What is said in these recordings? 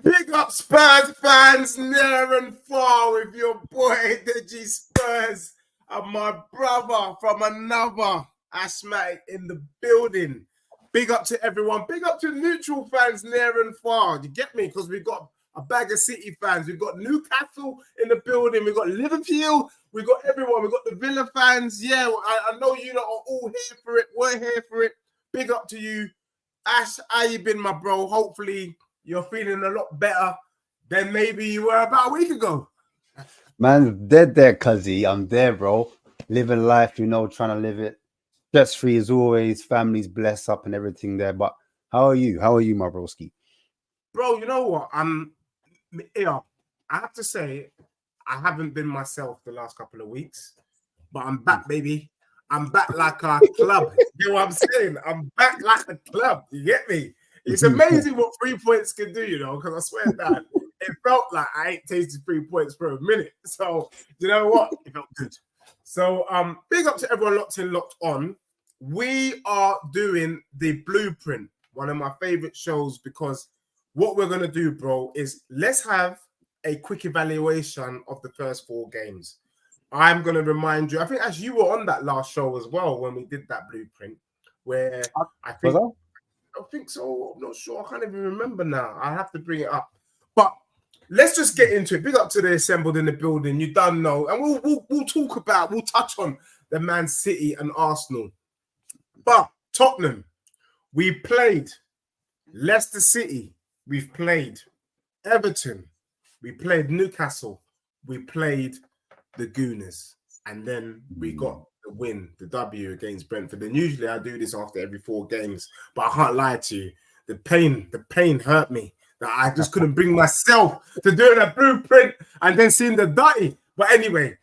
Big up Spurs fans near and far with your boy, Deji Spurs, and my brother from another asthmatic in the building. Big up to everyone. Big up to neutral fans near and far. You get me? Because we've got a bag of City fans. We've got Newcastle in the building. We've got Liverpool. We've got everyone. We've got the Villa fans. Yeah, I know you lot are all here for it. We're here for it. Big up to you. Ash, how you been, my bro? Hopefully you're feeling a lot better than maybe you were about a week ago. Man's dead there, cuzzy. I'm there, bro. Living life, trying to live it. Stress free as always. Family's blessed up and everything there. But how are you? How are you, my broski? Bro, you know what? I have to say, I haven't been myself the last couple of weeks, but I'm back, baby. I'm back like a club. You know what I'm saying? I'm back like a club. You get me? It's amazing what 3 points can do, because I swear that it felt like I ain't tasted 3 points for a minute. So, you know what? It felt good. So, big up to everyone locked in, locked on. We are doing the Blueprint, one of my favorite shows, because what we're going to do, bro, is let's have a quick evaluation of the first 4 games. I'm going to remind you, I think as you were on that last show as well when we did that Blueprint, where I think so. I'm not sure. I can't even remember now. I have to bring it up. But let's just get into it. Big up to the assembled in the building. You done know. And we'll touch on the Man City and Arsenal. But Tottenham, we played Leicester City. We've played Everton. We played Newcastle. We played the Gooners. And then we got the win, the W against Brentford. And usually I do this after every 4 games, but I can't lie to you. The pain hurt me. That I just couldn't bring myself to doing a Blueprint and then seeing the dirty. But anyway,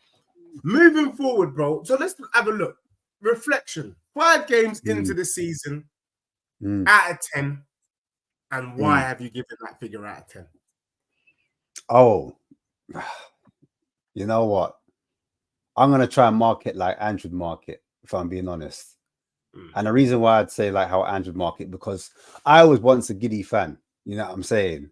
moving forward, bro. So let's have a look. Reflection. 5 games into the season, out of 10. And why have you given that figure out of 10? Oh, you know what? I'm going to try and mark it like Andrew mark it, if I'm being honest. And the reason why I'd say like how Andrew mark it, because I was once a Giddy fan. You know what I'm saying?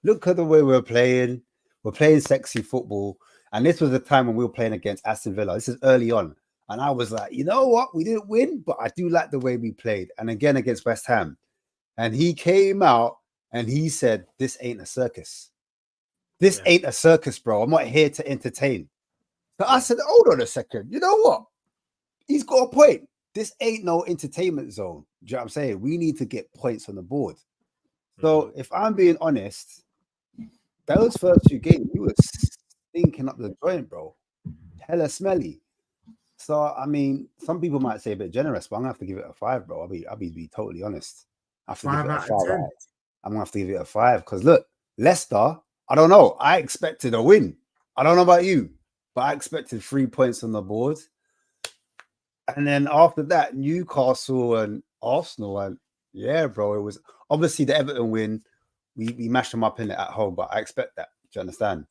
Look at the way we're playing. We're playing sexy football. And this was the time when we were playing against Aston Villa. This is early on. And I was like, you know what? We didn't win, but I do like the way we played. And again, against West Ham. And he came out and he said, this ain't a circus. This ain't a circus, bro. I'm not here to entertain. So I said, hold on a second. You know what? He's got a point. This ain't no entertainment zone. Do you know what I'm saying? We need to get points on the board. So if I'm being honest, those first 2 games, we were stinking up the joint, bro. Hella smelly. So, I mean, some people might say a bit generous, but I'm going to have to give it a 5, bro. I'll be totally honest. I have to give it a 5. I'm going to have to give it a 5 because, look, Leicester, I don't know. I expected a win. I don't know about you, but I expected 3 points on the board. And then after that, Newcastle and Arsenal, and yeah, bro, it was obviously the Everton win. We mashed them up in it at home, but I expect that. Do you understand?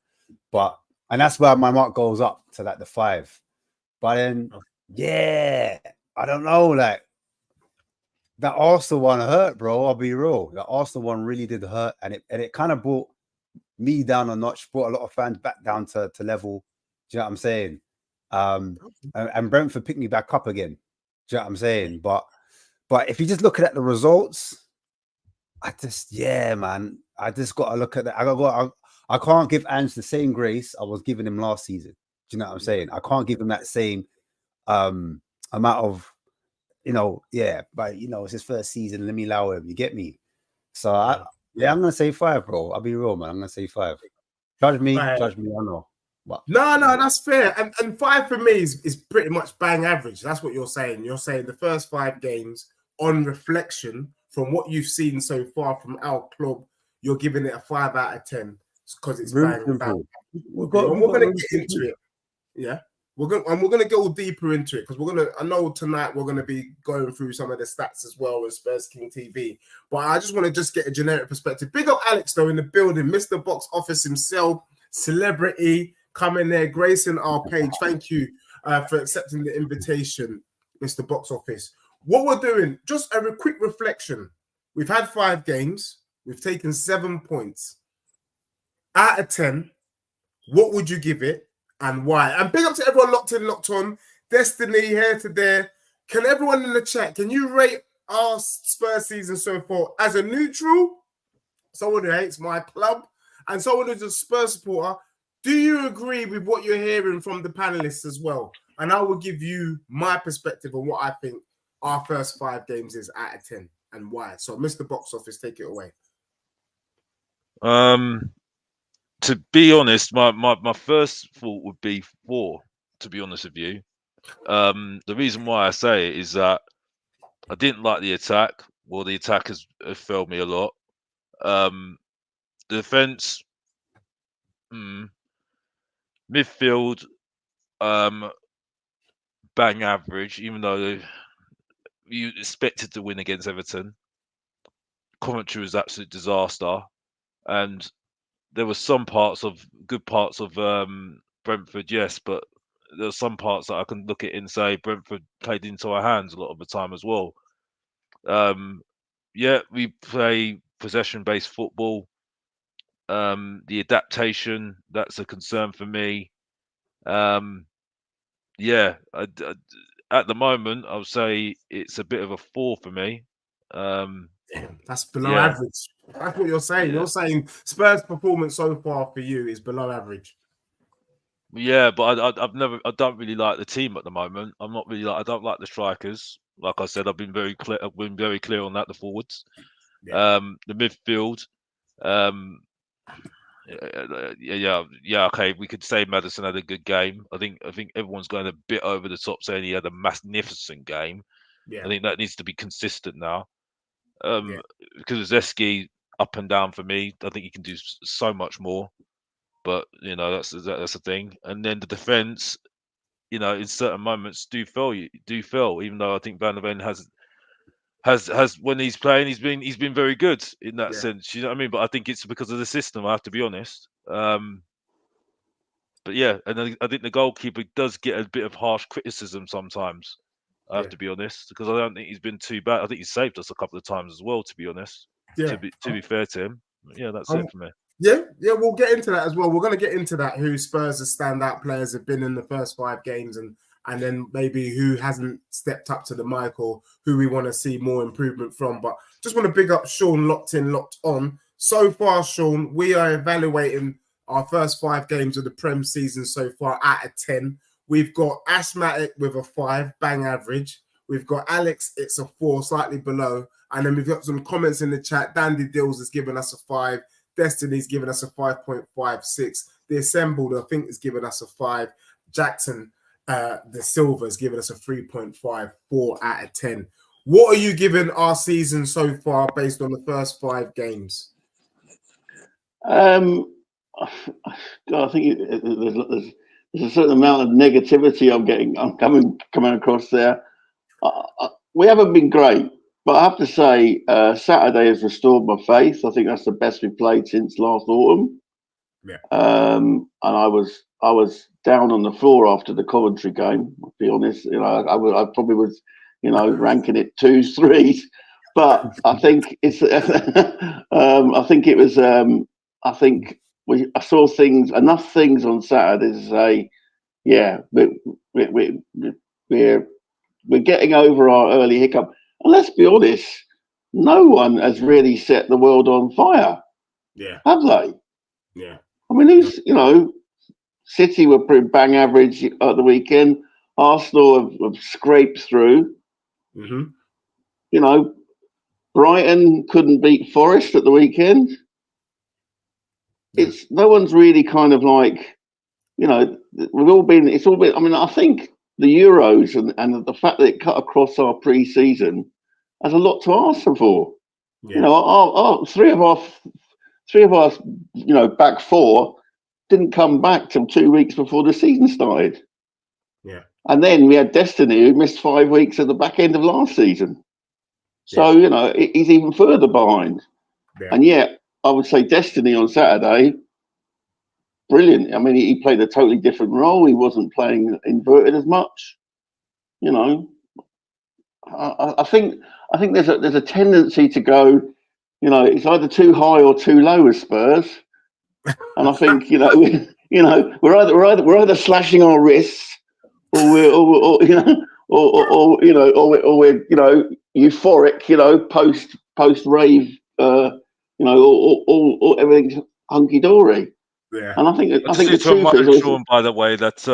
And that's where my mark goes up to like the 5. But then, yeah, I don't know. Like that Arsenal one hurt, bro. I'll be real. The Arsenal one really did hurt, and it kind of brought me down a notch, brought a lot of fans back down to level. Do you know what I'm saying? And Brentford picked me back up again. Do you know what I'm saying? But if you just look at the results, I just got to look at that. I can't give Ange the same grace I was giving him last season. Do you know what I'm saying? I can't give him that same amount of, but it's his first season. Let me allow him. You get me? So I'm gonna say 5, bro. I'll be real, man. I'm gonna say 5. Judge me, I know. But, no, that's fair. And 5 for me is pretty much bang average. That's what you're saying. You're saying the first 5 games on reflection from what you've seen so far from our club, you're giving it a 5 out of 10 because it's bang. We're going to get into it. Yeah. We're going to go deeper into it because I know tonight we're going to be going through some of the stats as well as Spurs King TV. But I just want to get a generic perspective. Big up Alex, though, in the building. Mr. Box Office himself, celebrity, coming there, gracing our page. Thank you for accepting the invitation, Mr. Box Office. What we're doing, just a quick reflection. We've had 5 games. We've taken 7 points. out of 10, what would you give it and why? And big up to everyone locked in, locked on. Destiny here to there. Can everyone in the chat, can you rate our Spurs season so far as a neutral, someone who hates my club, and someone who's a Spurs supporter? Do you agree with what you're hearing from the panelists as well? And I will give you my perspective on what I think our first 5 games is out of 10 and why. So, Mr. Box Office, take it away. To be honest, my first thought would be 4, to be honest with you. The reason why I say it is that I didn't like the attack. Well, the attack has failed me a lot. The defense, midfield, bang average, even though you expected to win against Everton. Commentary was absolute disaster, and there were some good parts of Brentford, yes, but there are some parts that I can look at and say Brentford played into our hands a lot of the time as well. Yeah, we play possession-based football. The adaptation, that's a concern for me. Yeah, at the moment, I would say it's a bit of a 4 for me. That's below average. That's what you're saying. Yeah. You're saying Spurs' performance so far for you is below average. Yeah, but I don't really like the team at the moment. I don't like the strikers. Like I said, I've been very clear on that. The forwards, the midfield, okay. We could say Maddison had a good game. I think everyone's going a bit over the top saying he had a magnificent game. Yeah. I think that needs to be consistent now. Because Zeski up and down for me. I think he can do so much more. But that's the thing. And then the defense, in certain moments do fail. Even though I think Van der Ven has when he's playing, he's been very good in that sense. You know what I mean? But I think it's because of the system. I have to be honest. But yeah, and I think the goalkeeper does get a bit of harsh criticism sometimes. I have to be honest, because I don't think he's been too bad. I think he's saved us a couple of times as well. To be honest, to be fair to him. Yeah, that's it for me. Yeah, we'll get into that as well. We're going to get into that, who Spurs' standout players have been in the first 5 games and then maybe who hasn't stepped up to the mic or who we want to see more improvement from. But just want to big up Sean, locked in, locked on. So far, Sean, we are evaluating our first 5 games of the Prem season so far out of 10. We've got Asthmatic with a 5, bang average. We've got Alex, it's a 4, slightly below. And then we've got some comments in the chat. Dandy Dills has given us a 5. Destiny's given us a 5.56. The Assembled, I think, is giving us a 5. Jackson, the Silver, is giving us a 3.54 out of 10. What are you giving our season so far based on the first 5 games? I think there's a certain amount of negativity I'm coming across there. We haven't been great. But I have to say, Saturday has restored my faith. I think that's the best we've played since last autumn. Yeah. And I was down on the floor after the Coventry game. I'll be honest. I probably was, ranking it 2s, 3s. But I think it's. I think it was. I think I saw enough things on Saturday to say, yeah, we're getting over our early hiccup. And let's be honest, no one has really set the world on fire. Yeah. Have they? Yeah. I mean, City were pretty bang average at the weekend. Arsenal have scraped through. Mm-hmm. Brighton couldn't beat Forest at the weekend. Yeah. No one's really kind of like, we've all been, I mean, I think the Euros and the fact that it cut across our pre-season has a lot to answer for. Yeah. Our three of our back 4 didn't come back till 2 weeks before the season started. Yeah. And then we had Destiny, who missed 5 weeks at the back end of last season. So, he's even further behind. Yeah. And yet, I would say Destiny on Saturday, brilliant. I mean, he played a totally different role. He wasn't playing inverted as much. I think there's a tendency to go, it's either too high or too low with Spurs. And I think we're either slashing our wrists, or we're euphoric, post rave, all everything's hunky dory. Yeah. And I think I just the need to truth remind is, Sean, by the way, that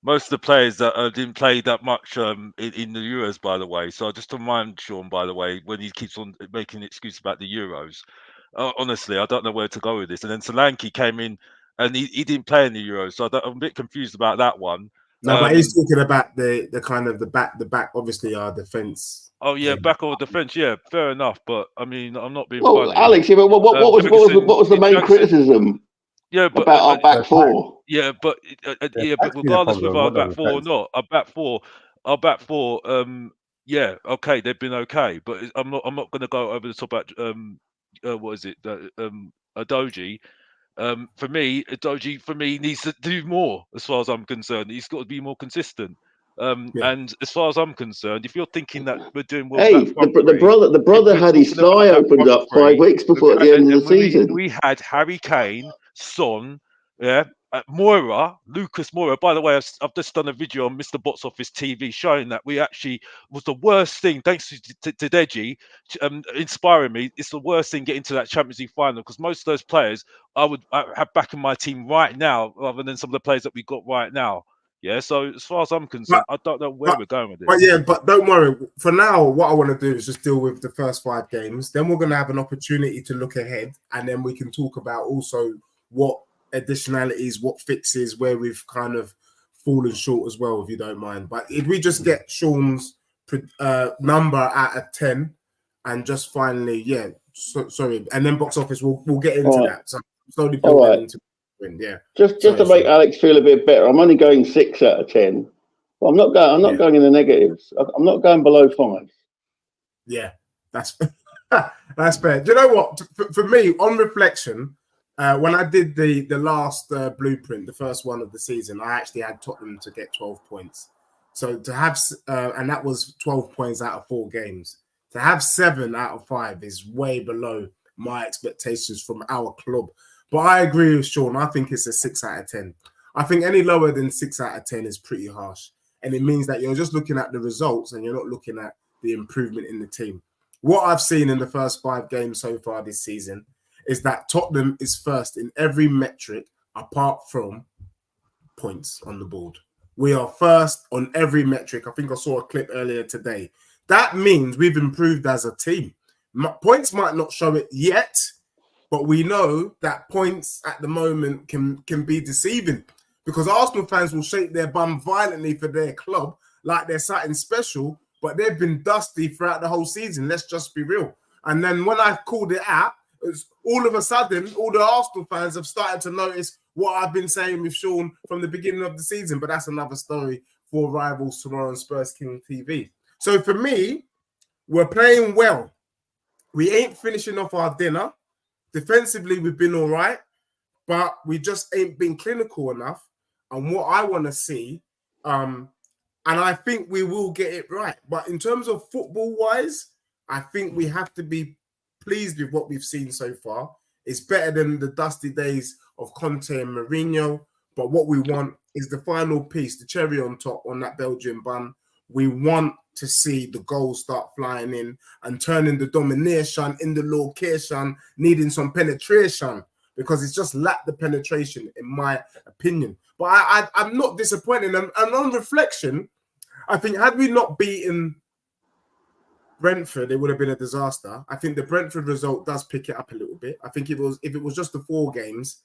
most of the players that didn't play that much in the Euros, by the way. So just to remind Sean, by the way, when he keeps on making an excuse about the Euros, honestly, I don't know where to go with this. And then Solanke came in and he didn't play in the Euros, so I'm a bit confused about that one. No, but he's talking about the kind of the back, obviously our defense. Oh yeah, back over defence. Yeah, fair enough. But I mean, I'm not being well, funny. Alex, what was the main criticism? Yeah, but about our back four. Yeah, but That's been a regardless problem. with our Hold on, back four or thanks. not, our back four, yeah, okay, they've been okay, but I'm not going to go over the top at what is it, Adoji. For me, Adoji needs to do more as far as I'm concerned. He's got to be more consistent. And as far as I'm concerned, if you're thinking that we're doing well, hey, the brother had his thigh opened up 5 weeks before the end of the season. We had Harry Kane, Son, yeah, Moira, Lucas Moira. By the way, I've just done a video on Mr. Box Office TV showing that we actually was the worst thing, thanks to Deji, inspiring me. It's the worst thing getting to that Champions League final, because most of those players I have back in my team right now, rather than some of the players that we got right now. Yeah, so as far as I'm concerned, I don't know where we're going with this. But don't worry. For now, what I want to do is just deal with the first 5 games. Then we're going to have an opportunity to look ahead, and then we can talk about also what additionalities, what fixes, where we've kind of fallen short as well, if you don't mind. But if we just get Sean's number out of 10, and just finally, sorry, and then box office, we'll get into that. So slowly building into. Yeah. Just to make Alex feel a bit better, I'm only going 6 out of 10. Well, I'm not going in the negatives. I'm not going below 5. Yeah, that's that's fair. Do you know what? For me, on reflection, when I did the last blueprint, the first one of the season, I actually had Tottenham to get 12 points. So to have, and that was 12 points out of 4 games. To have 7 out of 5 is way below my expectations from our club. But I agree with Sean. I think it's a 6 out of 10. I think any lower than 6 out of 10 is pretty harsh. And it means that you're just looking at the results and you're not looking at the improvement in the team. What I've seen in the first 5 games so far this season is that Tottenham is first in every metric apart from points on the board. We are first on every metric. I think I saw a clip earlier today. That means we've improved as a team. Points might not show it yet, but we know that points at the moment can be deceiving, because Arsenal fans will shake their bum violently for their club like they're something special, but they've been dusty throughout the whole season. Let's just be real. And then when I called it out, it's all of a sudden, all the Arsenal fans have started to notice what I've been saying with Sean from the beginning of the season. But that's another story for Rivals tomorrow on Spurs King TV. So for me, we're playing well. We ain't finishing off our dinner. Defensively, we've been all right, but we just ain't been clinical enough. And what I want to see, and I think we will get it right. But in terms of football-wise, I think we have to be pleased with what we've seen so far. It's better than the dusty days of Conte and Mourinho. But what we want is the final piece, the cherry on top on that Belgian bun. We want to see the goals start flying in and turning the domination in the location, needing some penetration, because it's just lacked the penetration, in my opinion. But I'm not disappointed. And on reflection, I think had we not beaten Brentford, it would have been a disaster. I think the Brentford result does pick it up a little bit. I think if it was just the 4 games,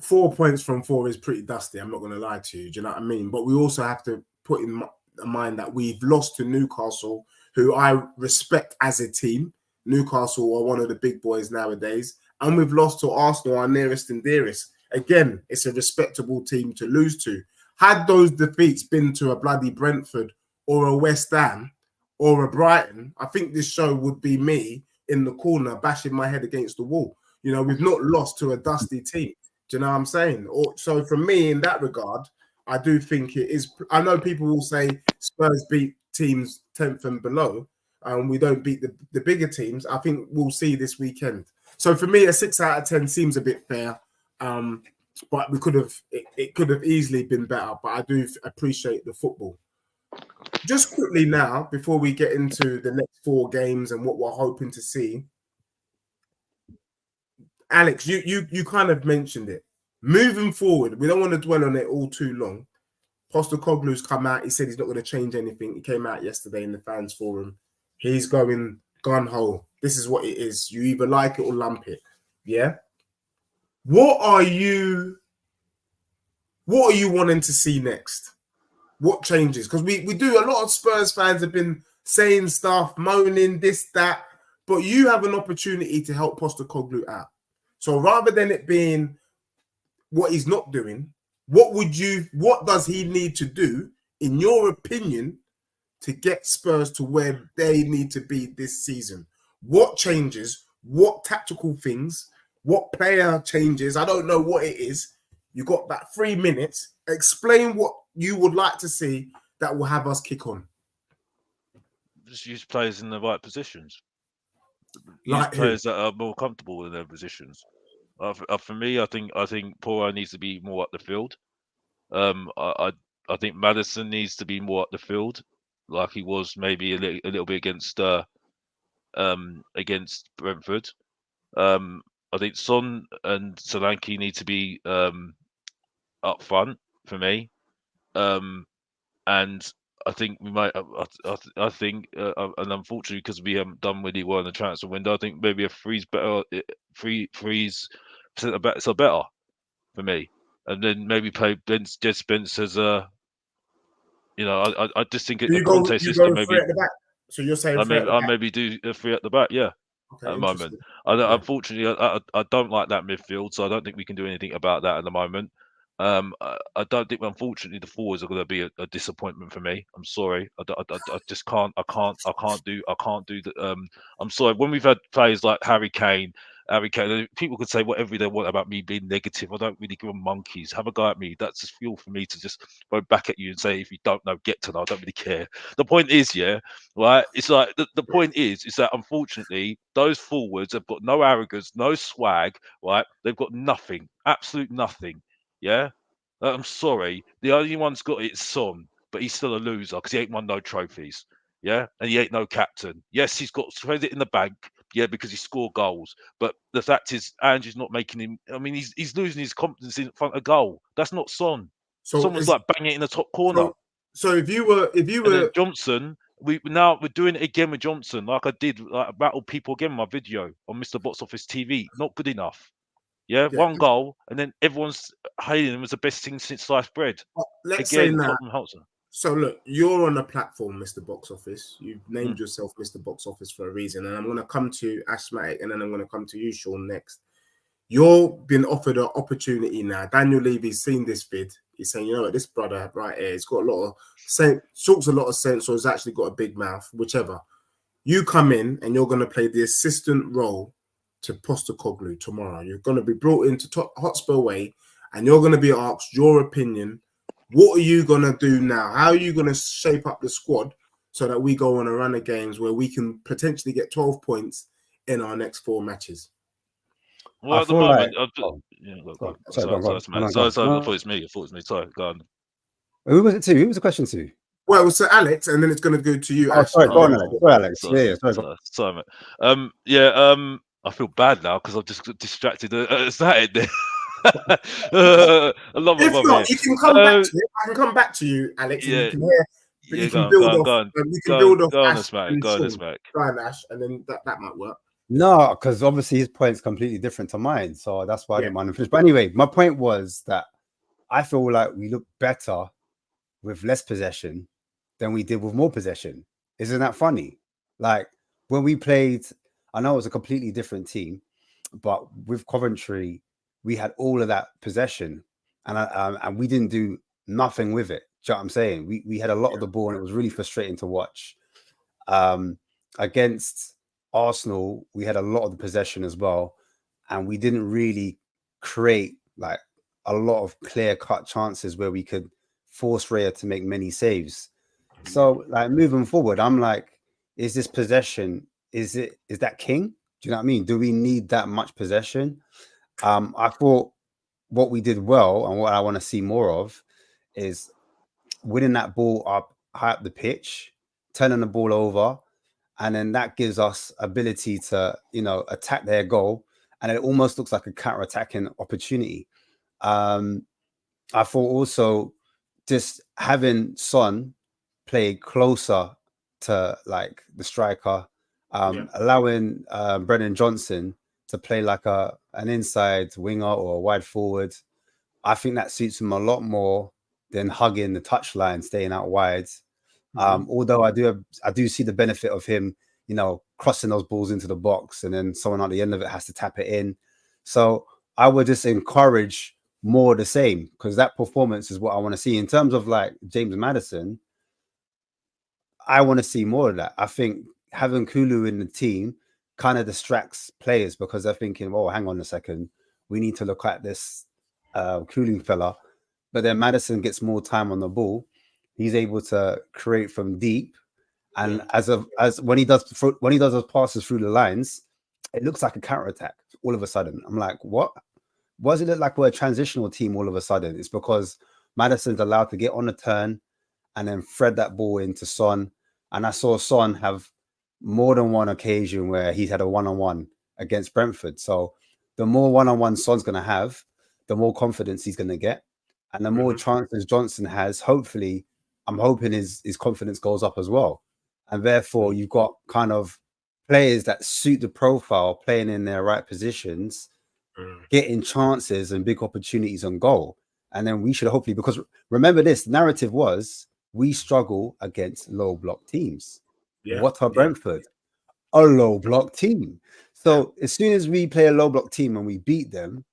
4 points from 4 is pretty dusty. I'm not going to lie to you. Do you know what I mean? But we also have to put in mind that we've lost to Newcastle, who I respect as a team. Newcastle are one of the big boys nowadays. And we've lost to Arsenal, our nearest and dearest. Again, it's a respectable team to lose to. Had those defeats been to a bloody Brentford or a West Ham or a Brighton, I think this show would be me in the corner bashing my head against the wall. You know, we've not lost to a dusty team. Do you know what I'm saying? So for me, in that regard, I do think it is. I know people will say Spurs beat teams 10th and below, and we don't beat the bigger teams. I think we'll see this weekend. So for me, a 6 out of 10 seems a bit fair. But we could have it could have easily been better. But I do appreciate the football. Just quickly now, before we get into the next 4 games and what we're hoping to see, Alex, you kind of mentioned it. Moving forward, we don't want to dwell on it all too long. Postecoglou's come out. He said he's not going to change anything. He came out yesterday in the fans forum. He's going gun ho. This is what it is. You either like it or lump it. Yeah. What are you wanting to see next? What changes? Because we do, a lot of Spurs fans have been saying stuff, moaning this, that, but you have an opportunity to help Postecoglou out. So rather than it being what he's not doing, what does he need to do, in your opinion, to get Spurs to where they need to be this season? What changes? What tactical things? What player changes? I don't know what it is. You got that 3 minutes. Explain what you would like to see that will have us kick on. Just use players in the right positions. Use Like players that are more comfortable in their positions. For me, I think Poro needs to be more up the field. I think Maddison needs to be more up the field, like he was maybe a little bit against Brentford. I think Son and Solanke need to be up front for me, and I think we might. I think, and unfortunately, because we haven't done really well in the transfer window, I think maybe a Freeze better, Freeze centre backs are better for me, and then maybe play Jed Spence as a. I just think a Conte system maybe. At the back. So you're saying I maybe do a 3 at the back, yeah. Okay, at the moment. Unfortunately, I don't like that midfield, so I don't think we can do anything about that at the moment. I don't think, unfortunately, the forwards are going to be a disappointment for me. I'm sorry, I just can't. I can't do the. I'm sorry. When we've had players like Harry Kane, people could say whatever they want about me being negative. I don't really give them monkeys. Have a go at me. That's just fuel for me to just go back at you and say, if you don't know, get to know. I don't really care. The point is, yeah, right. It's like the point is that unfortunately those forwards have got no arrogance, no swag, right? They've got nothing, absolute nothing. Yeah, I'm sorry. The only one's got it's Son, but he's still a loser because he ain't won no trophies. Yeah, and he ain't no captain. Yes, he's got credit in the bank. Yeah, because he scored goals. But the fact is, Andrew's not making him. I mean, he's losing his confidence in front of goal. That's not Son. So Someone's like banging it in the top corner. So if you were and then Johnson, we're doing it again with Johnson, like I did, like rattled people again in my video on Mr. Box Office TV. Not good enough. Yeah, 1 goal, and then everyone's hailing him as the best thing since sliced bread. Let's again, say Tottenham Hotspur. So look, you're on a platform, Mr. Box Office. You've named yourself Mr. Box Office for a reason, and I'm going to come to Ashmatic, and then I'm going to come to you, Sean, next. You've been offered an opportunity now. Daniel Levy's seen this vid. He's saying, you know what, this brother right here, he's got a lot of sense, talks a lot of sense, or has actually got a big mouth, whichever. You come in and you're going to play the assistant role to Postecoglou tomorrow. You're going to be brought into Hotspur way, and you're going to be asked your opinion. What are you going to do now? How are you going to shape up the squad so that we go on a run of games where we can potentially get 12 points in our next 4 matches? Well, at the moment, sorry, I thought it's me. Sorry, go on. Who was it to? Who was the question to? Well, it was to Alex, and then it's going to go to you. Oh, sorry, go on, Alex. Sorry, Alex. Sorry, mate. I feel bad now because I've just got distracted. Is that it? I love if not, you can come back to it. I can come back to you, Alex. Yeah, and you can hear. Yeah, you can build off. You can build off. Go on, Smack. Go on, Smack. Ash, and then that might work. No, because obviously his point's completely different to mine, so that's why I didn't mind to finish. But anyway, my point was that I feel like we look better with less possession than we did with more possession. Isn't that funny? Like when we played, I know it was a completely different team, but with Coventry, we had all of that possession, and we didn't do nothing with it. Do you know what I'm saying? We had a lot of the ball, and it was really frustrating to watch. Against Arsenal, we had a lot of the possession as well, and we didn't really create like a lot of clear-cut chances where we could force Raya to make many saves. So, like moving forward, I'm like, is this possession? Is that king? Do you know what I mean? Do we need that much possession? I thought what we did well and what I want to see more of is winning that ball up high up the pitch, turning the ball over, and then that gives us ability to, attack their goal, and it almost looks like a counter-attacking opportunity. I thought also just having Son play closer to like the striker, allowing Brennan Johnson to play like an inside winger or a wide forward. I think that suits him a lot more than hugging the touchline, staying out wide. Although I do see the benefit of him, crossing those balls into the box, and then someone at the end of it has to tap it in. So I would just encourage more of the same, because that performance is what I want to see. In terms of like James Maddison, I want to see more of that. I think having Kulu in the team kind of distracts players because they're thinking, "Oh, hang on a second, we need to look at this Kulu fella." But then Maddison gets more time on the ball. He's able to create from deep, and as when he does those passes through the lines, it looks like a counter attack. All of a sudden, I'm like, what? Why does it look like we're a transitional team all of a sudden? It's because Maddison's allowed to get on the turn and then thread that ball into Son. And I saw Son have more than one occasion where he's had a one-on-one against Brentford. So the more one-on-one Son's going to have, the more confidence he's going to get. And the more chances Johnson has, hopefully, I'm hoping his confidence goes up as well. And therefore, you've got kind of players that suit the profile, playing in their right positions, getting chances and big opportunities on goal. And then we should hopefully, because remember this, narrative was we struggle against low block teams. What are Brentford? A low block team. So as soon as we play a low block team and we beat them,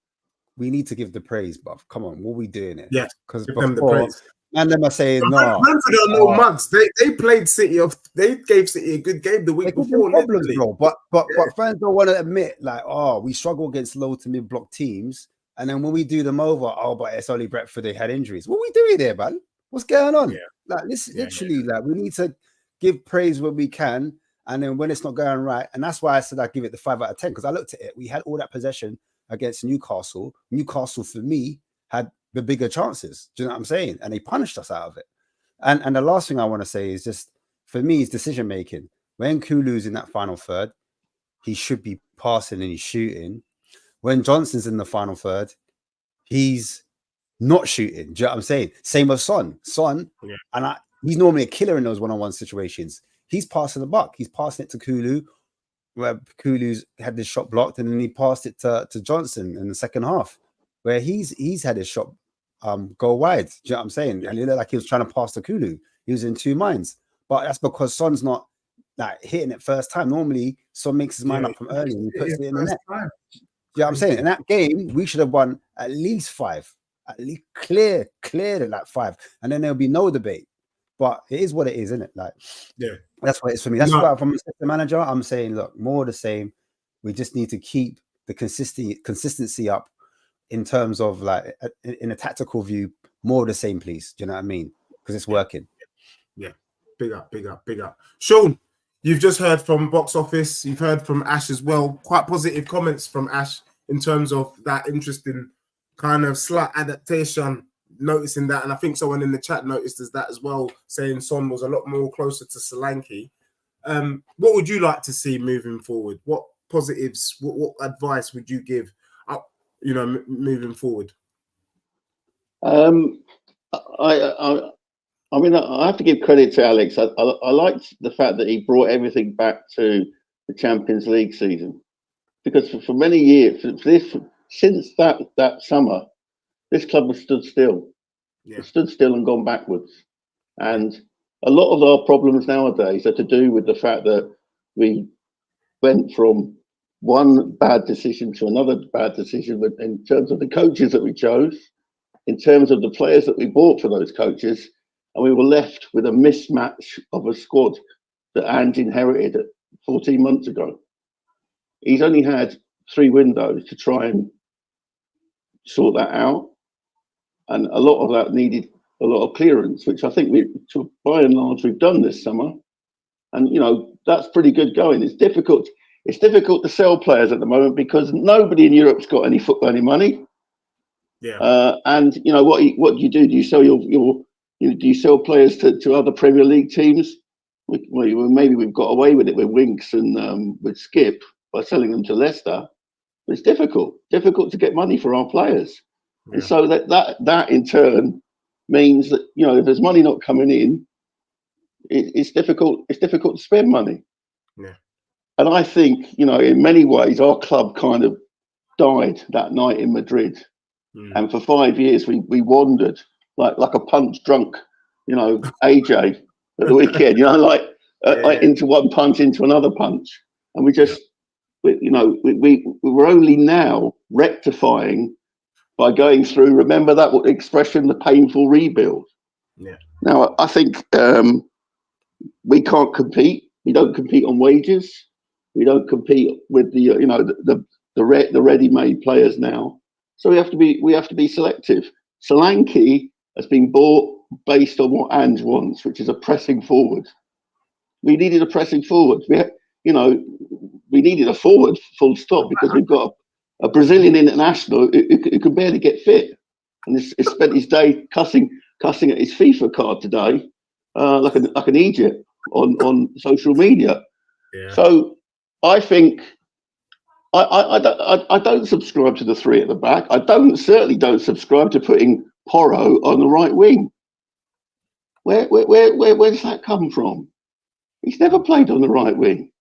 we need to give the praise, but come on, what are we doing it? Yeah, because give them the praise. And them are saying no. Brentford are no mugs. They played City they gave City a good game the week before. Problems, bro. But fans don't want to admit, like, we struggle against low to mid block teams, and then when we do them over, but it's only Brentford, they had injuries. What are we doing there, man? What's going on? Yeah. Like this, literally, like we need to give praise when we can, and then when it's not going right, and that's why I said I give it the 5 out of 10, because I looked at it. We had all that possession against Newcastle. Newcastle, for me, had the bigger chances. Do you know what I'm saying? And they punished us out of it. And the last thing I want to say is just, for me, is decision making. When Kulu's in that final third, he should be passing and he's shooting. When Johnson's in the final third, he's not shooting. Do you know what I'm saying? Same with Son. And he's normally a killer in those one-on-one situations. He's passing the buck. He's passing it to Kulu, where Kulu's had this shot blocked, and then he passed it to Johnson in the second half, where he's had his shot go wide. Do you know what I'm saying? And it looked like he was trying to pass to Kulu. He was in two minds. But that's because Son's not like hitting it first time. Normally, Son makes his mind up from early and he puts it in the net. Do you know what I'm saying? In that game, we should have won at least 5. At least cleared at like 5. And then there'll be no debate. But it is what it is, isn't it? Like, that's what it is for me. That's why from the manager, I'm saying, look, more of the same. We just need to keep the consistency up in terms of like in a tactical view, more of the same, please. Do you know what I mean? Because it's working. Yeah. Big up. Sean, you've just heard from box office. You've heard from Ash as well. Quite positive comments from Ash in terms of that interesting kind of slight adaptation, noticing that. And I think someone in the chat noticed that as well, saying Son was a lot more closer to Solanke. What would you like to see moving forward? What positives, what advice would you give, moving forward? I mean, I have to give credit to Alex. I liked the fact that he brought everything back to the Champions League season, because for many years, since that summer, this club has stood still. It's stood still and gone backwards. And a lot of our problems nowadays are to do with the fact that we went from one bad decision to another bad decision in terms of the coaches that we chose, in terms of the players that we bought for those coaches. And we were left with a mismatch of a squad that Ange inherited 14 months ago. He's only had 3 windows to try and sort that out. And a lot of that needed a lot of clearance, which I think by and large, we've done this summer. And, that's pretty good going. It's difficult. It's difficult to sell players at the moment because nobody in Europe's got any footballing money. Yeah. And you know what do you do? Do you sell do you sell players to other Premier League teams? Well, maybe we've got away with it with Winks and with Skip by selling them to Leicester. But it's difficult to get money for our players, and so that in turn means that if there's money not coming in, it's difficult. It's difficult to spend money. Yeah. And I think in many ways our club kind of died that night in Madrid. And for 5 years, we wandered like a punch drunk, AJ at the weekend, like into one punch, into another punch. And we just, we were only now rectifying by going through, remember that expression, the painful rebuild. Yeah. Now, I think we can't compete. We don't compete on wages. We don't compete with the ready-made players now. So we have to be selective. Solanke has been bought based on what Ange wants, which is a pressing forward. We needed a pressing forward. We needed a forward, full stop, because we've got a Brazilian international who can barely get fit, and he spent his day cussing at his FIFA card today, like an Egypt on social media. Yeah. So I think. I don't subscribe to the three at the back. I certainly don't subscribe to putting Porro on the right wing. Where does that come from? He's never played on the right wing.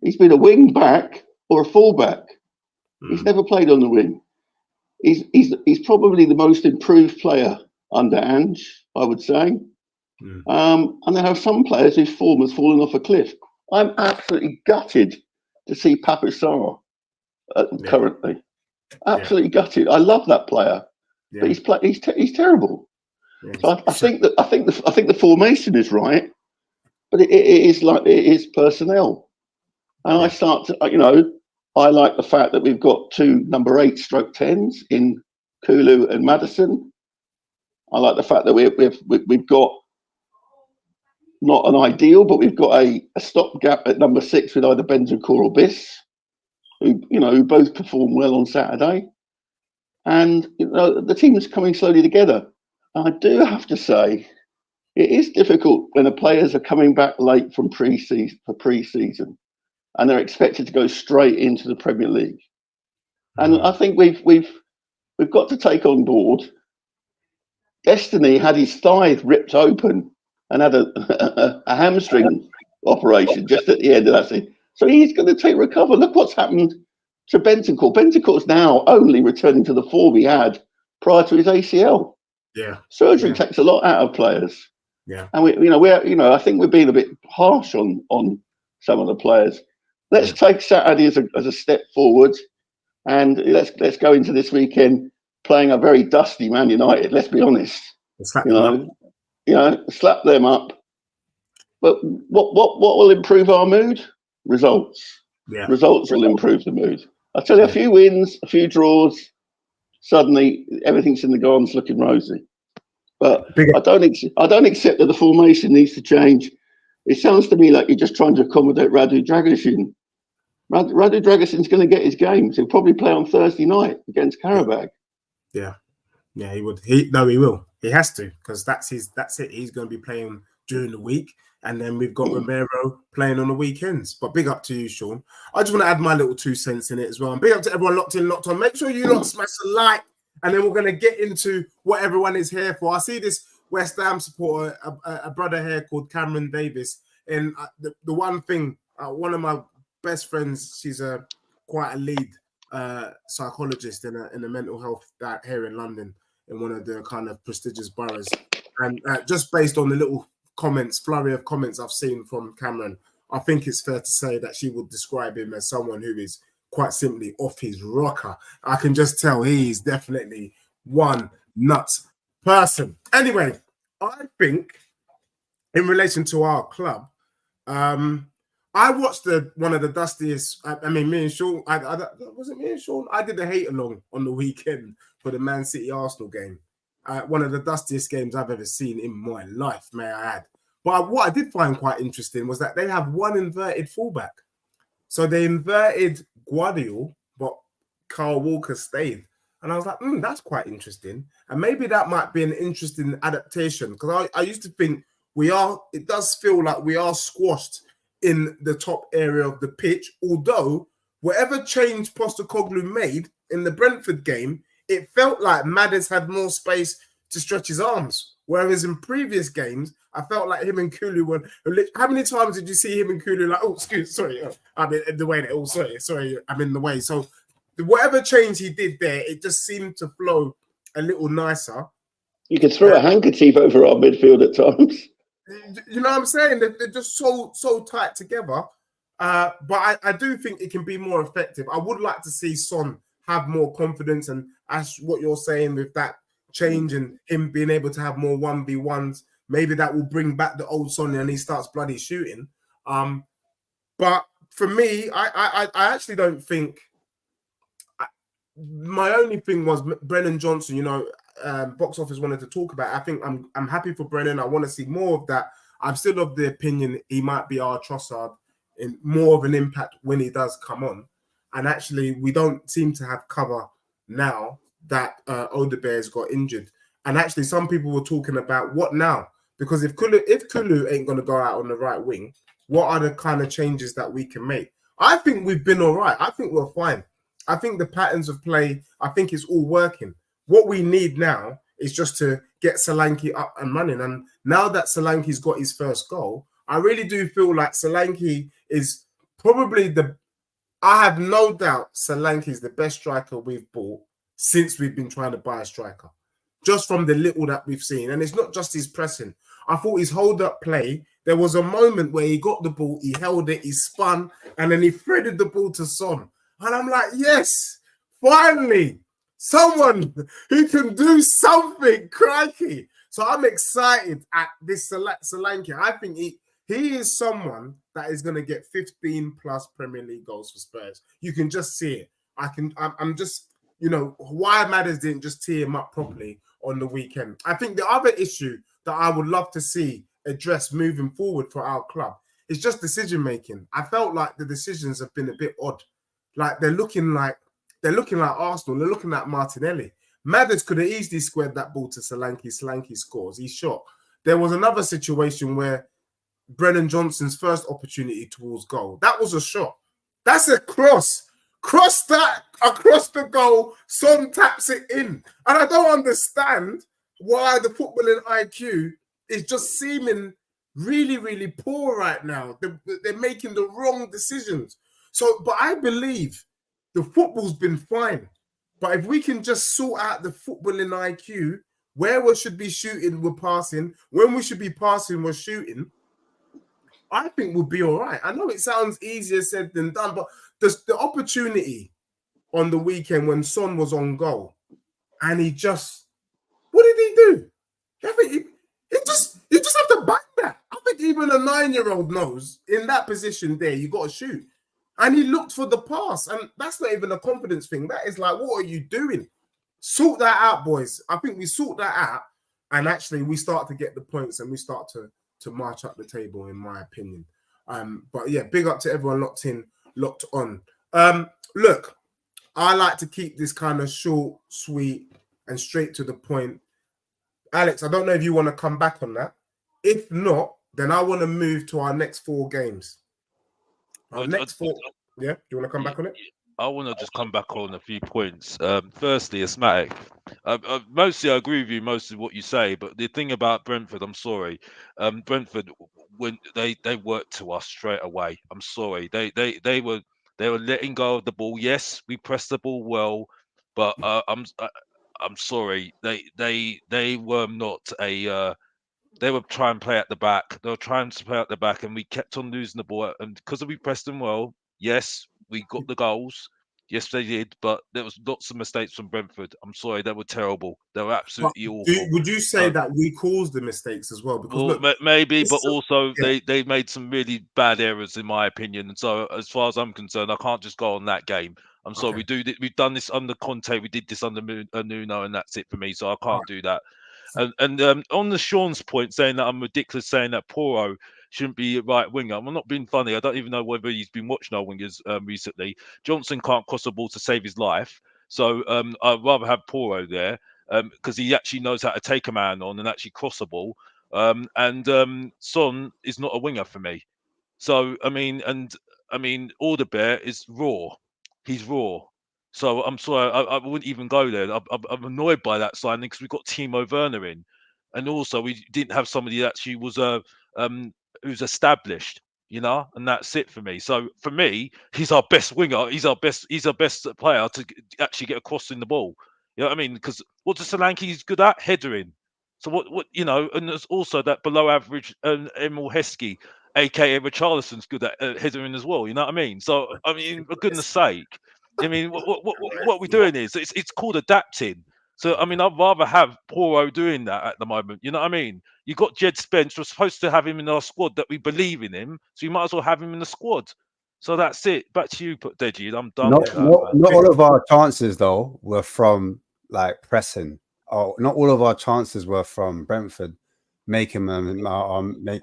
He's been a wing back or a full back. He's never played on the wing. He's probably the most improved player under Ange, I would say. And there are some players whose form has fallen off a cliff. I'm absolutely gutted to see Papa Sarr currently. Absolutely gutted. I love that player, but he's terrible. So I think the formation is right, but it is personnel. And I start to I like the fact that we've got two number 8/10s in Kulu and Maddison. I like the fact that we've got not an ideal, but we've got a stopgap at number 6 with either Bentancur or Biss, who both performed well on Saturday. And the team is coming slowly together. And I do have to say, it is difficult when the players are coming back late from pre-season, and they're expected to go straight into the Premier League. And I think we've got to take on board. Destiny had his thigh ripped open and had a hamstring operation just at the end of that season. So he's going to recover. Look what's happened to Bentancur. Bentancur's now only returning to the form he had prior to his ACL. Yeah. Surgery takes a lot out of players. Yeah. And I think we're being a bit harsh on some of the players. Let's take Saturday as a step forward, and let's go into this weekend playing a very dusty Man United. Let's be honest. Slap them up. But what will improve our mood? Results. Yeah. Results will improve the mood. I tell you, a few wins, a few draws, suddenly everything's in the gardens looking rosy. But I don't accept that the formation needs to change. It sounds to me like you're just trying to accommodate Radu Dragusin. Radu Dragusin's going to get his games. He'll probably play on Thursday night against Karabakh. Yeah, he would. He will. He has to, because that's it. He's going to be playing during the week, and then we've got Romero playing on the weekends. But big up to you, Sean. I just want to add my little 2 cents in it as well. And big up to everyone locked in, locked on. Make sure you lot smash a like, and then we're going to get into what everyone is here for. I see this West Ham supporter, a brother here called Cameron Davis, and the one thing, one of my best friends, she's quite a lead psychologist in a mental health here in London, in one of the kind of prestigious boroughs. And just based on the little flurry of comments I've seen from Cameron, I think it's fair to say that she would describe him as someone who is quite simply off his rocker. I can just tell he's definitely one nuts person. Anyway, I think in relation to our club, I watched one of the dustiest. Me and Sean. Was it me and Sean? I did a hate along on the weekend for the Man City Arsenal game. One of the dustiest games I've ever seen in my life, may I add. But what I did find quite interesting was that they have one inverted fullback. So they inverted Guardiola, but Kyle Walker stayed. And I was like, that's quite interesting. And maybe that might be an interesting adaptation, because I used to think it does feel like we are squashed in the top area of the pitch, although whatever change Postecoglou made in the Brentford game, it felt like Maddis had more space to stretch his arms. Whereas in previous games, I felt like him and Kulu were. How many times did you see him and Kulu like, oh, sorry, I'm in the way. Oh, sorry, I'm in the way. So whatever change he did there, it just seemed to flow a little nicer. You could throw a handkerchief over our midfield at times. You know what I'm saying? They're just so tight together. But I do think it can be more effective. I would like to see Son have more confidence, and as what you're saying with that change and him being able to have more 1v1s, maybe that will bring back the old Son and he starts bloody shooting. But for me, I actually don't think. My only thing was Brennan Johnson. You know, box office wanted to talk about. I think I'm happy for Brennan. I want to see more of that. I'm still of the opinion he might be our Trossard in more of an impact when he does come on. And actually, we don't seem to have cover now that Odebear's got injured. And actually, some people were talking about what now? Because if Kulu ain't going to go out on the right wing, what are the kind of changes that we can make? I think we've been all right. I think we're fine. I think the patterns of play, I think it's all working. What we need now is just to get Solanke up and running. And now that Solanke's got his first goal, I really do feel like Solanke is probably I have no doubt Solanke is the best striker we've bought since we've been trying to buy a striker. Just from the little that we've seen. And it's not just his pressing. I thought his hold-up play, there was a moment where he got the ball, he held it, he spun, and then he threaded the ball to Son. And I'm like, yes, finally, someone who can do something, crikey. So I'm excited at this Solanke. I think he is someone that is going to get 15 plus Premier League goals for Spurs. You can just see it. I'm just, you know, why Madders didn't just tee him up properly on the weekend. I think the other issue that I would love to see addressed moving forward for our club is just decision making. I felt like the decisions have been a bit odd. Like they're looking like Arsenal. They're looking like Martinelli. Madders could have easily squared that ball to Solanke. Solanke scores. He shot. There was another situation where Brennan Johnson's first opportunity towards goal. That was a shot. That's a cross. Cross that across the goal. Son taps it in. And I don't understand why the footballing IQ is just seeming really, really poor right now. They're making the wrong decisions. So, but I believe the football's been fine. But if we can just sort out the footballing IQ, where we should be shooting, we're passing. When we should be passing, we're shooting. I think we'll be all right. I know it sounds easier said than done, but the opportunity on the weekend when Son was on goal, and he just, what did he do? I think you just have to back that. I think even a 9-year-old knows in that position there, you got to shoot. And he looked for the pass, and that's not even a confidence thing. That is like, what are you doing? Sort that out, boys. I think we sort that out, and actually we start to get the points, and we start to march up the table, in my opinion. But yeah, big up to everyone locked on. Look, I like to keep this kind of short, sweet, and straight to the point. Alex, I don't know if you want to come back on that. If not, then I want to move to our next 4 games. Yeah, do you want to come back on it? I want to just come back on a few points. Firstly, Asthmatic. Mostly, I agree with you most of what you say, but the thing about Brentford, I'm sorry. Brentford, when they worked to us straight away. I'm sorry. They were letting go of the ball. Yes, we pressed the ball well, but I'm sorry. They were not a. They were trying to play at the back. They were trying to play at the back, and we kept on losing the ball. And because we pressed them well, yes, we got the goals. Yes, they did. But there was lots of mistakes from Brentford. I'm sorry, they were terrible. They were absolutely awful. Would you say that we caused the mistakes as well? Because look, maybe, but also they made some really bad errors, in my opinion. And so, as far as I'm concerned, I can't just go on that game. I'm sorry. Okay. We've done this under Conte. We did this under Nuno, and that's it for me. So I can't do that. And on the Sean's point, saying that I'm ridiculous, saying that Poro, shouldn't be a right winger. I'm not being funny. I don't even know whether he's been watching our wingers recently. Johnson can't cross the ball to save his life, so I'd rather have Poro there because he actually knows how to take a man on and actually cross the ball. And Son is not a winger for me. So I mean, Alderbear is raw. He's raw. So I'm sorry, I wouldn't even go there. I'm annoyed by that signing because we've got Timo Werner in, and also we didn't have somebody that actually was who's established, and that's it for me. So for me, he's our best winger. He's our best player to actually get across in the ball. You know what I mean? Because what does Solanke's good at? Headering. So what and there's also that below average Emil Heskey, aka Richarlison's good at headering as well. You know what I mean? So I mean, for goodness sake, I mean, what we're doing is it's called adapting. So I mean, I'd rather have Poro doing that at the moment. You know what I mean? You got Jed Spence. We're supposed to have him in our squad that we believe in him, so you might as well have him in the squad. So that's it. Back to you, Deji. I'm done with that. Not all of our chances though were from like pressing. Oh, not all of our chances were from Brentford making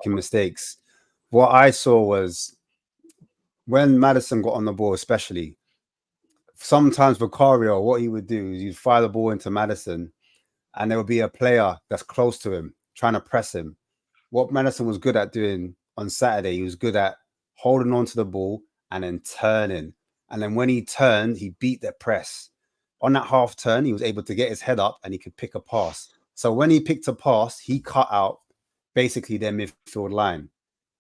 mistakes. What I saw was when Maddison got on the ball, especially sometimes Vicario, what he would do is he'd fire the ball into Maddison, and there would be a player that's close to him trying to press him. What Maddison was good at doing on Saturday, he was good at holding on to the ball and then turning. And then when he turned, he beat the press. On that half turn, he was able to get his head up and he could pick a pass. So when he picked a pass, he cut out basically their midfield line.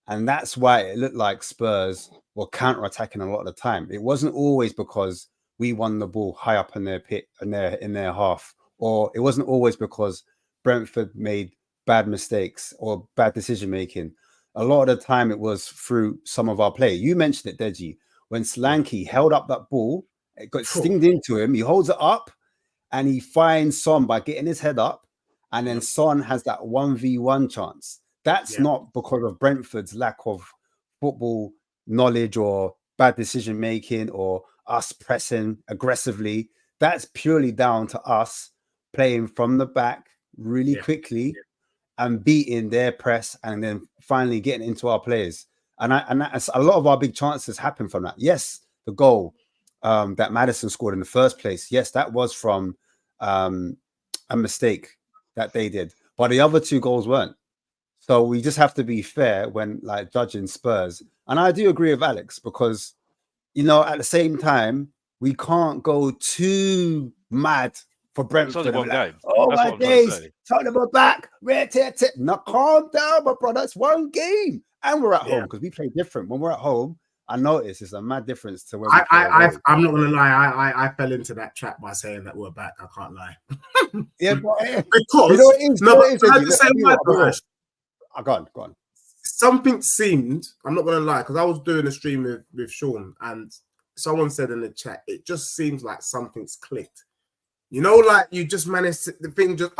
And that's why it looked like Spurs were counter-attacking a lot of the time. It wasn't always because we won the ball high up in their pit in their half, or it wasn't always because Brentford made bad mistakes or bad decision making. A lot of the time it was through some of our play. You mentioned it, Deji, when Solanke held up that ball, it got stinged into him. He holds it up and he finds Son by getting his head up, and then Son has that 1v1 chance. That's not because of Brentford's lack of football knowledge or bad decision making or us pressing aggressively. That's purely down to us playing from the back really quickly and beating their press and then finally getting into our players. And that's, a lot of our big chances happen from that. Yes, the goal that Maddison scored in the first place, yes, that was from a mistake that they did. But the other two goals weren't. So we just have to be fair when like judging Spurs. And I do agree with Alex because, at the same time, we can't go too mad for Brentford. It's only one game. Oh my days, Tottenham back. Now calm down, my brother. It's one game. And we're at home because we play different. When we're at home, I notice it's a mad difference to when I'm not gonna lie, I fell into that trap by saying that we're back. I can't lie. Go on. Something seemed, I'm not gonna lie, because I was doing a stream with Sean, and someone said in the chat, it just seems like something's clicked. Like you just managed to, the thing just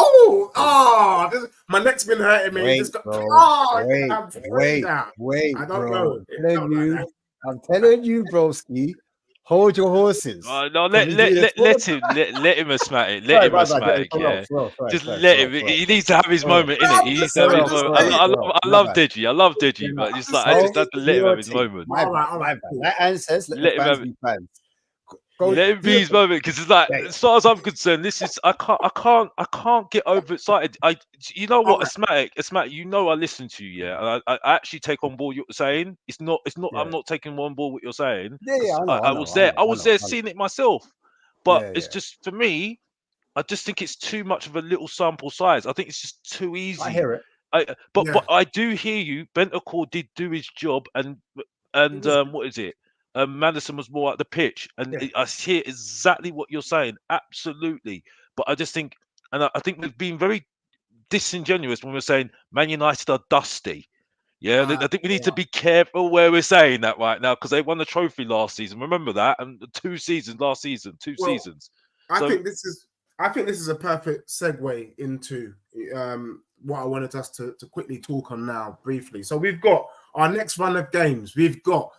my neck's been hurting me. Wait, I don't know. I'm telling you, broski, hold your horses. No, let him asthmatic. Let him asthmatic. Yeah, just let him. He needs to have his moment, innit? He needs to have his moment. I love Deji, but it's like I just have to let him have his moment. All right. That answers. Let him have his fans. Let him be his moment, because it's like, as far as I'm concerned, this is I can't get overexcited. You know what, Asthmatic, I listen to you, and I actually take on board what you're saying. It's not. I'm not taking on board what you're saying. I was there seeing it myself, but it's just, for me, I just think it's too much of a little sample size. I think it's just too easy. I hear it. But I do hear you. Bentancur did do his job, and what is it? Maddison was more at the pitch, and I hear exactly what you're saying, absolutely. But I just think, and I think we've been very disingenuous when we're saying Man United are dusty. I think we need to be careful where we're saying that right now, because they won the trophy last season. Remember that, and 2 seasons last season, seasons. I think this is a perfect segue into what I wanted us to quickly talk on now briefly. So we've got our next run of games. We've got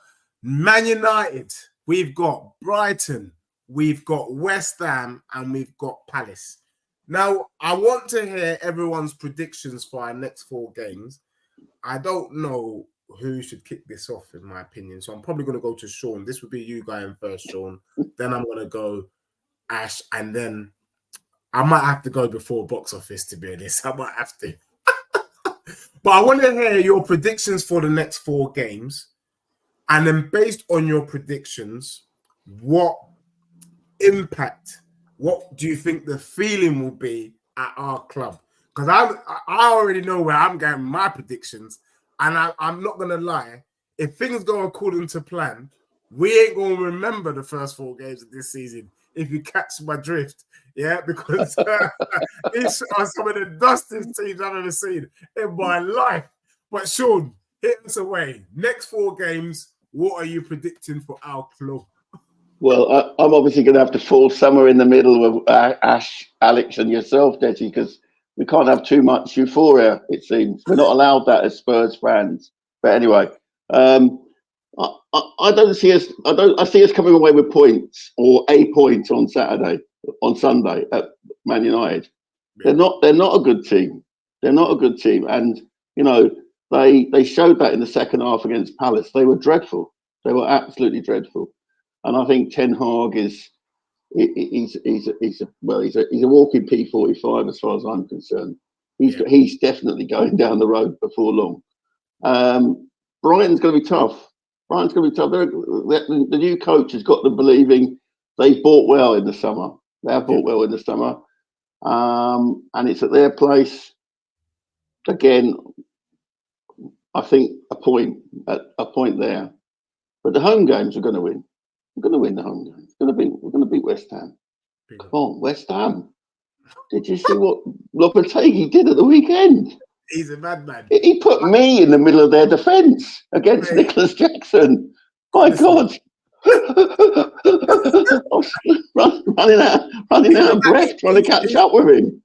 Man United, we've got Brighton, we've got West Ham, and we've got Palace. Now, I want to hear everyone's predictions for our next 4 games. I don't know who should kick this off, in my opinion. So I'm probably going to go to Sean. This would be you going first, Sean. Then I'm going to go Ash, and then I might have to go before box office, to be honest. I might have to. But I want to hear your predictions for the next 4 games. And then based on your predictions, what do you think the feeling will be at our club? Because I already know where I'm going with my predictions. And I'm not going to lie. If things go according to plan, we ain't going to remember the first 4 games of this season, if you catch my drift. Yeah, because these are some of the dustiest teams I've ever seen in my life. But Sean, hit us away. Next 4 games, what are you predicting for our club? Well, I'm obviously going to have to fall somewhere in the middle of Ash, Alex, and yourself, Deji, because we can't have too much euphoria, it seems. We're not allowed that as Spurs fans. But anyway, I don't see us. I see us coming away with points or a point on Sunday at Man United. They're not a good team. They're not a good team, and you know they showed that in the second half against Palace. They were dreadful. They were absolutely dreadful. And I think Ten Hag he's a walking P45 as far as I'm concerned. He's definitely going down the road before long. Brighton's going to be tough. The new coach has got them believing they've bought well in the summer. They have bought well in the summer. And it's at their place. Again, I think a point there. But the home games are going to win. We're going to win the home games. We're going to beat West Ham. Come on, West Ham. Did you see what Lopetegui did at the weekend? He's a madman. He put me in the middle of their defence against Nicholas Jackson. My God. running out of breath trying to catch up with him.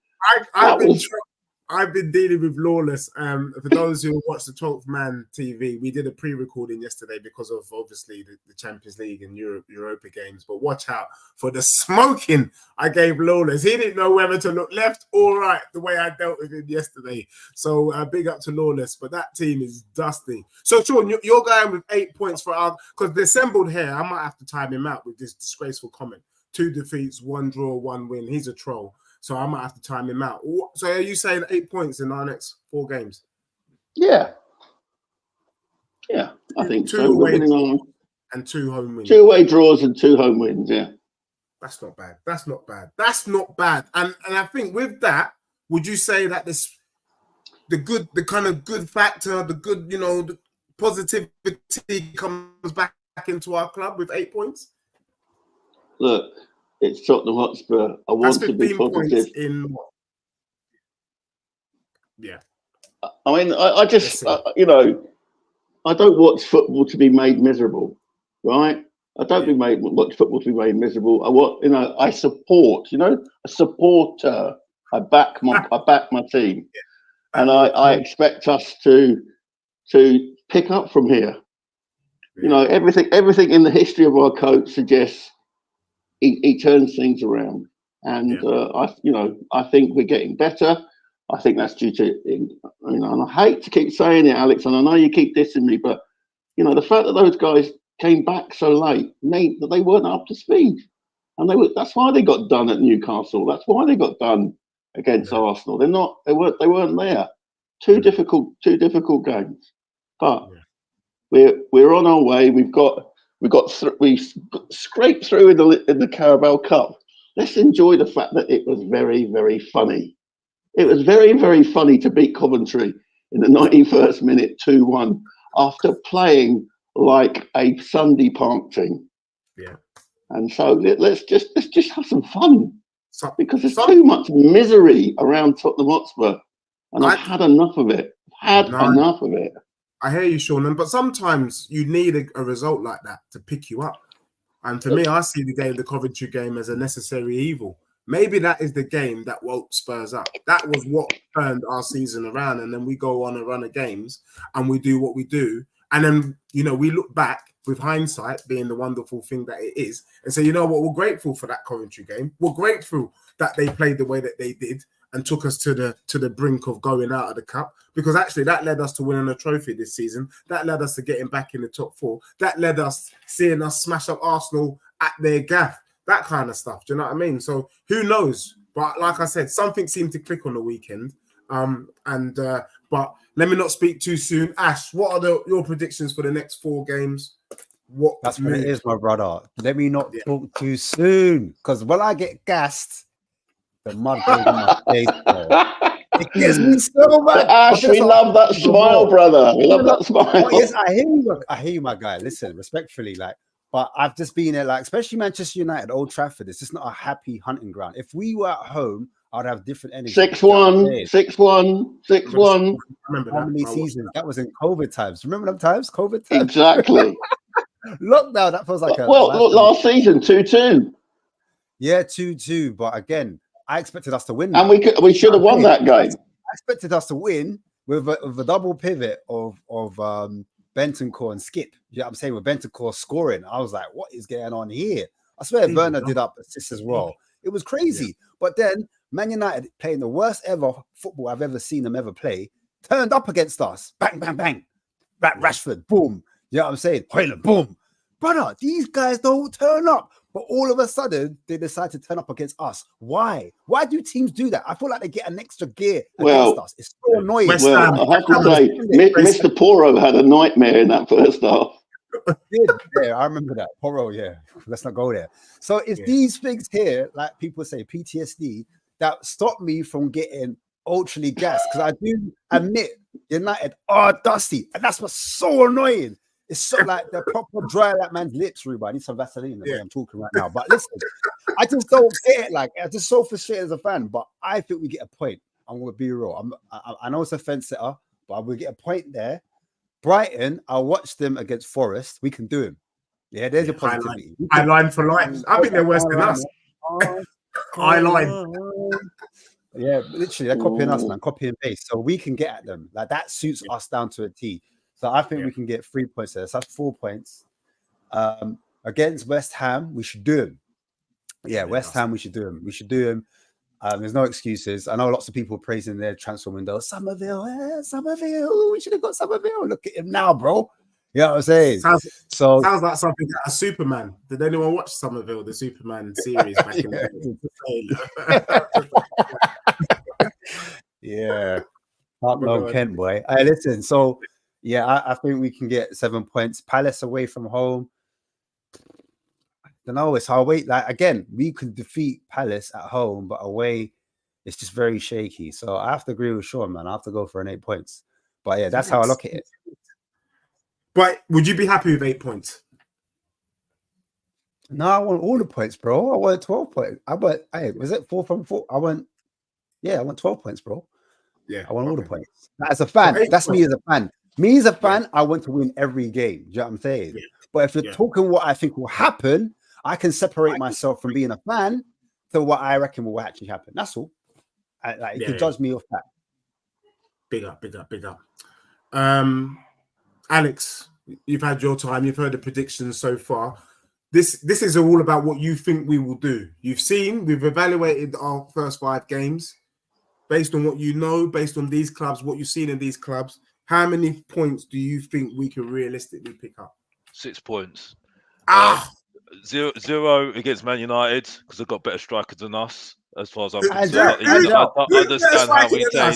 I've been dealing with Lawless. For those who watch the 12th Man TV, we did a pre-recording yesterday because of obviously the Champions League and Europa games. But watch out for the smoking I gave Lawless. He didn't know whether to look left or right the way I dealt with him yesterday. So big up to Lawless. But that team is dusty. So Sean, you're going with 8 points for our, because the assembled here, I might have to time him out with this disgraceful comment. 2 defeats, 1 draw, 1 win. He's a troll. So I might have to time him out. So are you saying 8 points in our next 4 games? Yeah, I think 2 so. away and 2 home wins. 2 away draws and 2 home wins. Yeah, that's not bad. And I think with that, would you say that the kind of good factor, the good, the positivity comes back into our club with 8 points? Look. It's Tottenham Hotspur. I want to be positive. Yeah. I mean, I just, I don't watch football to be made miserable, right? I don't watch football to be made miserable. I support, a supporter. I back my team, and I expect us to pick up from here. Yeah. Everything in the history of our coach suggests. He turns things around, and I think we're getting better. I think that's due to, and I hate to keep saying it, Alex, and I know you keep dissing me, but the fact that those guys came back so late meant that they weren't up to speed, and that's why they got done at Newcastle. That's why they got done against Arsenal. They weren't there. Two difficult games, but we're on our way. We scraped through in the Carabao Cup. Let's enjoy the fact that it was very, very funny. It was very, very funny to beat Coventry in the 91st minute 2-1 after playing like a Sunday Park team. Yeah. And so let's just have some fun because there's too much misery around Tottenham Hotspur, and I've had enough of it. Enough of it. I hear you, Sean, but sometimes you need a result like that to pick you up. And for me, I see the Coventry game as a necessary evil. Maybe that is the game that woke Spurs up. That was what turned our season around. And then we go on a run of games and we do what we do. And then, we look back with hindsight being the wonderful thing that it is and say, you know what, we're grateful for that Coventry game. We're grateful that they played the way that they did and took us to the brink of going out of the cup, because actually that led us to winning a trophy this season. That led us to getting back in the top 4. That led us seeing us smash up Arsenal at their gaff. That kind of stuff. Do you know what I mean? So who knows? But like I said, something seemed to click on the weekend. But let me not speak too soon. Ash, what are your predictions for the next 4 games? That's what it is, my brother. Let me not talk too soon, because when I get gassed, the mud goes in my face, bro. It gets me so bad. Ash, we love that smile, brother. We love that smile. Oh, yes, I hear you, my guy. Listen, respectfully, but I've just been there, especially Manchester United, Old Trafford. It's just not a happy hunting ground. If we were at home, I'd have different energy. 6-1, 6-1, 6-1. Remember how many seasons? That was in COVID times. Remember them times? COVID times? Exactly. Lockdown, that feels like look, last season, 2-2. Yeah, 2-2. But again, I expected us to win. And we should have won that game. I expected us to win with a double pivot of Bentancur and Skip. You know what I'm saying? With Bentancur scoring. I was like, what is going on here? I swear Werner did up assists as well. It was crazy. Yeah. But then Man United, playing the worst ever football I've ever seen them ever play, turned up against us. Bang, bang, bang. Rashford, boom. You know what I'm saying? Hoyland, boom. Brother, these guys don't turn up. But all of a sudden, they decide to turn up against us. Why? Why do teams do that? I feel like they get an extra gear against us. It's so annoying. Well, I have to say, Mr. Poro had a nightmare in that first half. Yeah, I remember that. Poro, yeah. Let's not go there. So it's these things here, like people say, PTSD, that stop me from getting ultra gassed. Because I do admit, United are dusty. And that's what's so annoying. It's so like the proper dry that man's lips, Ruben. I need some Vaseline the way I'm talking right now. But listen, I just don't get it. Like, I'm just so frustrated as a fan. But I think we get a point. I'm going to be real. I know it's a fence setter, but we'll get a point there. Brighton, I'll watch them against Forest. We can do him. Yeah, there's a positivity. I line for life. I think they're worse than us. I line. Yeah, literally, they're copying us, man. Copy and paste. So we can get at them. Like, that suits us down to a T. So I think we can get 3 points there. So that's 4 points. Against West Ham, we should do him. Yeah, West Ham, we should do him. We should do him. There's no excuses. I know lots of people praising their transfer window. Somerville, we should have got Somerville. Look at him now, bro. You know what I'm saying? Sounds like something like a Superman. Did anyone watch Somerville, the Superman series back in the day? Yeah. Park Kent, boy. Hey, listen, so yeah, I think we can get 7 points. Palace away from home. I don't know. It's our way. Like, again, we can defeat Palace at home, but away, it's just very shaky. So I have to agree with Sean, man. I have to go for an 8 points. But yeah, that's how I look at it. But would you be happy with 8 points? No, I want all the points, bro. I want 12 points. Hey, was it 4 from 4? I want 12 points, bro. Yeah, I want all the points. As a fan, that's me as a fan. Me as a fan, I want to win every game. Do you know what I'm saying? Yeah. But if you're talking what I think will happen, I can separate myself from being a fan to what I reckon will actually happen. That's all. You can judge me off that. Big up. Alex, you've had your time. You've heard the predictions so far. This is all about what you think we will do. We've evaluated our first 5 games based on what you know, based on these clubs, what you've seen in these clubs. How many points do you think we can realistically pick up? 6 points. 0 against Man United because they've got better strikers than us. As far as I'm concerned, I understand how we train.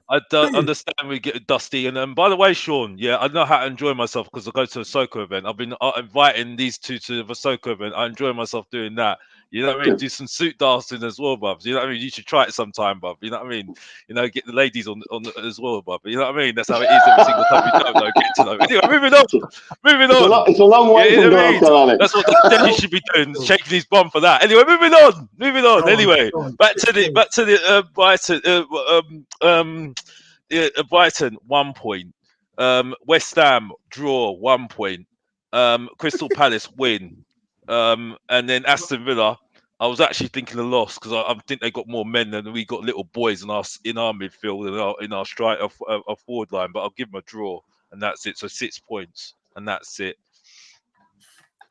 I don't understand we get dusty. And by the way, Sean, I know how to enjoy myself because I go to a soccer event. I've been inviting these two to the soccer event. I enjoy myself doing that. You know what I mean? Do some suit dancing as well, bruv. You know what I mean? You should try it sometime, bruv. You know what I mean? You know, get the ladies on as well, bruv. You know what I mean? That's how it is every single time you don't know. Get to know. Anyway, moving on. It's a long way from Glasgow, Alex. That's what the daddy should be doing, shaking his bum for that. Anyway, moving on. Anyway, back to the Brighton 1 point. West Ham draw 1 point. Crystal Palace win. And then Aston Villa, I was actually thinking a loss because I think they got more men than we got little boys in our midfield and in our strike our forward line. But I'll give them a draw, and that's it. So 6 points, and that's it.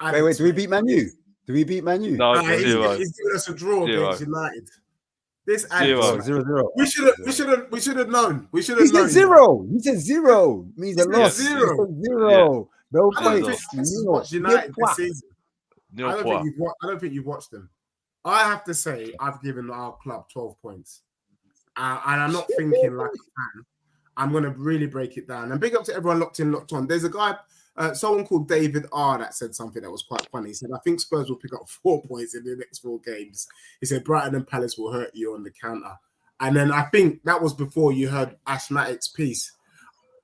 Wait, do we beat Man U? No, 0. He's giving us a draw against United. This Zero. adds. 0-0. We should have known. We should You have known. said zero. You said zero. Means a You said loss. zero. You said zero. No I don't points. think this is Nil. watched United this season. Nil I point. don't think you've watched them. I have to say, I've given our club 12 points. And I'm not thinking like a fan. I'm going to really break it down. And big up to everyone locked in, locked on. There's a guy, someone called David R, that said something that was quite funny. He said, I think Spurs will pick up 4 points in the next 4 games. He said, Brighton and Palace will hurt you on the counter. And then I think that was before you heard Ashmatic's piece.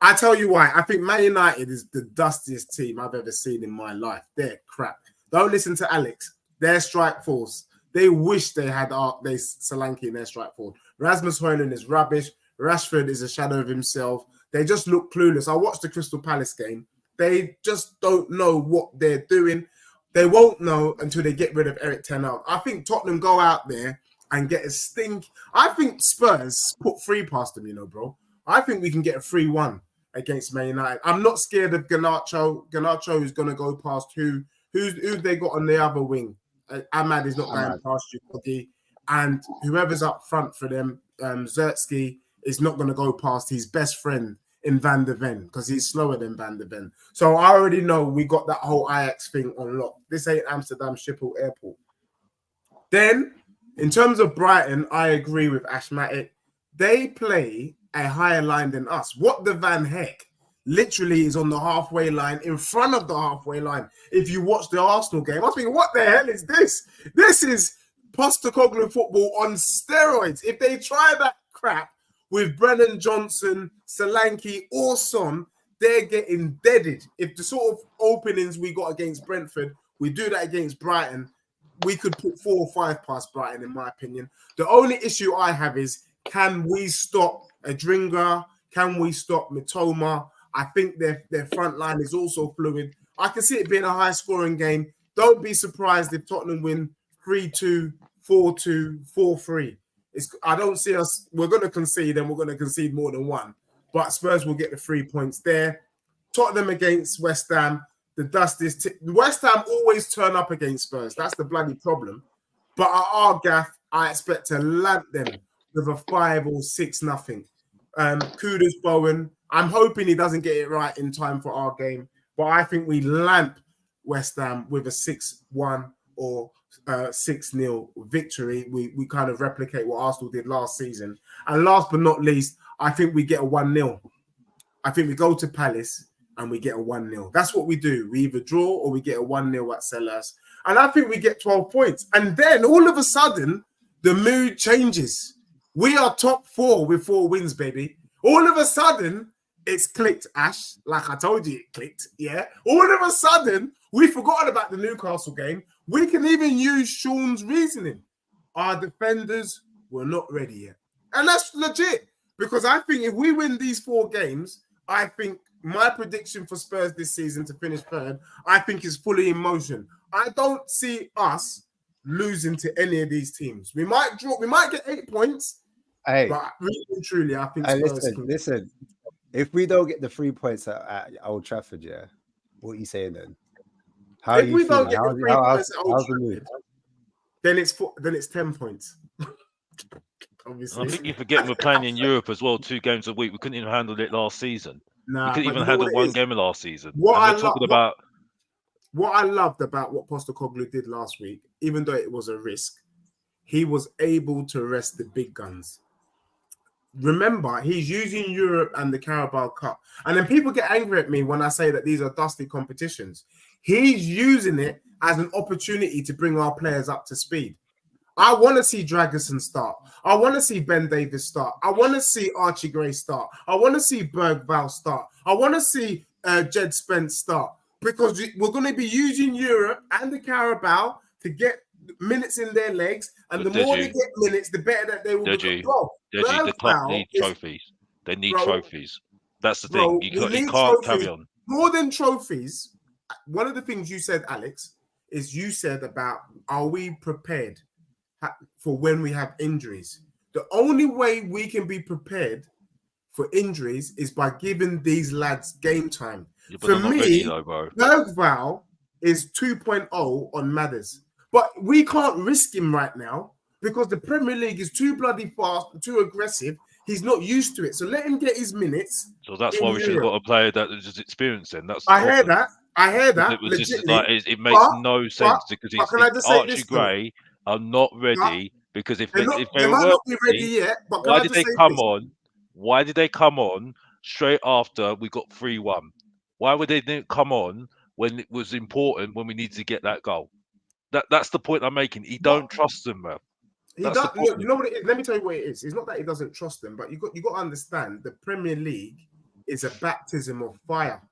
I tell you why. I think Man United is the dustiest team I've ever seen in my life. They're crap. Don't listen to Alex. Their strike force. They wish they had Solanke in their strike force. Rasmus Højlund is rubbish. Rashford is a shadow of himself. They just look clueless. I watched the Crystal Palace game. They just don't know what they're doing. They won't know until they get rid of Eric Ten Hag. I think Tottenham go out there and get a stink. I think Spurs put 3 past them, bro. I think we can get a 3-1 against Man United. I'm not scared of Garnacho. Garnacho is going to go past who they got on the other wing. Ahmad is not going past you, Cody. And whoever's up front for them, Zertsky, is not going to go past his best friend in Van der Ven because he's slower than Van der Ven. So I already know we got that whole Ajax thing on lock. This ain't Amsterdam Schiphol Airport. Then, in terms of Brighton, I agree with Ashmatic. They play a higher line than us. What the Van Heck literally is on the halfway line, in front of the halfway line. If you watch the Arsenal game, I was thinking, what the hell is this? This is Postecoglou football on steroids. If they try that crap with Brennan Johnson, Solanke, or Son, they're getting deaded. If the sort of openings we got against Brentford, we do that against Brighton, we could put 4 or 5 past Brighton, in my opinion. The only issue I have is, can we stop Adringa? Can we stop Mitoma? I think their front line is also fluid. I can see it being a high-scoring game. Don't be surprised if Tottenham win 3-2, 4-2, 4-3. I don't see us. We're going to concede, and we're going to concede more than 1. But Spurs will get the 3 points there. Tottenham against West Ham. The dust is... West Ham always turn up against Spurs. That's the bloody problem. But at our gaff, I expect to land them with a 5 or 6-0. Kudos Bowen. I'm hoping he doesn't get it right in time for our game. But I think we lamp West Ham with a 6-1 or 6-0 victory. We kind of replicate what Arsenal did last season. And last but not least, I think we get a 1-0. I think we go to Palace and we get a 1-0. That's what we do. We either draw or we get a 1-0 at Selhurst. And I think we get 12 points. And then all of a sudden, the mood changes. We are top 4 with 4 wins, baby. All of a sudden, it's clicked, Ash. Like I told you, it clicked. Yeah. All of a sudden, we've forgotten about the Newcastle game. We can even use Sean's reasoning. Our defenders were not ready yet. And that's legit. Because I think if we win these 4 games, I think my prediction for Spurs this season to finish 3rd, I think is fully in motion. I don't see us losing to any of these teams. We might draw. We might get 8 points. Hey, but really and truly, I think Spurs listen. If we don't get the 3 points at Old Trafford, yeah, what are you saying then? How if we don't get the 3 points at Old Trafford, then it's 10 points. Obviously, I think you forget we're playing in Europe as well, 2 games a week. We couldn't even handle it last season. Nah, we couldn't even handle 1 game of last season. What I loved about what Postecoglou did last week, even though it was a risk, he was able to rest the big guns. Remember, he's using Europe and the Carabao Cup. And then people get angry at me when I say that these are dusty competitions. He's using it as an opportunity to bring our players up to speed. I want to see Dragerson start. I want to see Ben Davies start. I want to see Archie Gray start. I want to see Bergvall start. I want to see Jed Spence start. Because we're going to be using Europe and the Carabao to get minutes in their legs. And the more they get minutes, the better that they will become. The club need trophies. They need trophies. That's the thing. You can't carry on. More than trophies, one of the things you said, Alex, is you said about, are we prepared for when we have injuries? The only way we can be prepared for injuries is by giving these lads game time. Yeah, for me, Bergvall is 2.0 on Madders. But we can't risk him right now because the Premier League is too bloody fast, too aggressive. He's not used to it. So let him get his minutes. So that's why we should have got a player that is just experienced. Then that's I hear that. It was just like it makes no sense because can I just say Archie this, Gray are not ready because if they they might were not be ready yet. But why did they come on? Why did they come on straight after we got 3-1? Why would they didn't come on when it was important when we needed to get that goal? That's the point I'm making. He don't trust them, man. He does. Look, you know what it is? Let me tell you what it is. It's not that he doesn't trust them, but you got to understand the Premier League is a baptism of fire,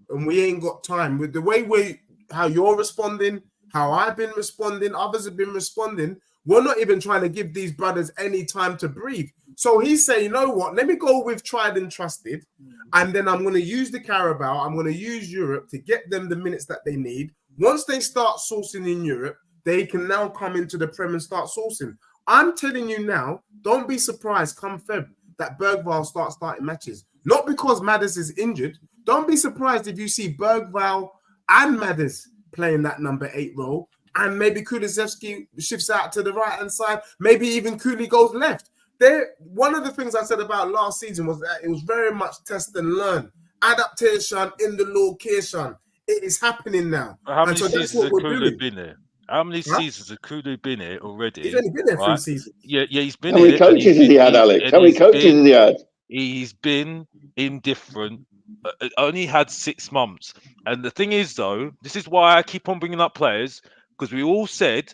and we ain't got time with the way how you're responding, how I've been responding, others have been responding. We're not even trying to give these brothers any time to breathe. So he's saying, you know what? Let me go with tried and trusted, and then I'm going to use the Carabao. I'm going to use Europe to get them the minutes that they need. Once they start sourcing in Europe, they can now come into the Prem and start sourcing. I'm telling you now, don't be surprised come Feb that Bergvall starting matches. Not because Madders is injured. Don't be surprised if you see Bergvall and Madders playing that number 8 role, and maybe Kulusevski shifts out to the right-hand side. Maybe even Kuli goes left. One of the things I said about last season was that it was very much test and learn. Adaptation in the location. It is happening now. How many seasons has Kulu been there? How many seasons has Kulu been here already? He's only been there 3 seasons. Yeah, he's been here. How many coaches has he had, Alex? How many coaches has he had? He's been indifferent. Only had 6 months. And the thing is, though, this is why I keep on bringing up players, because we all said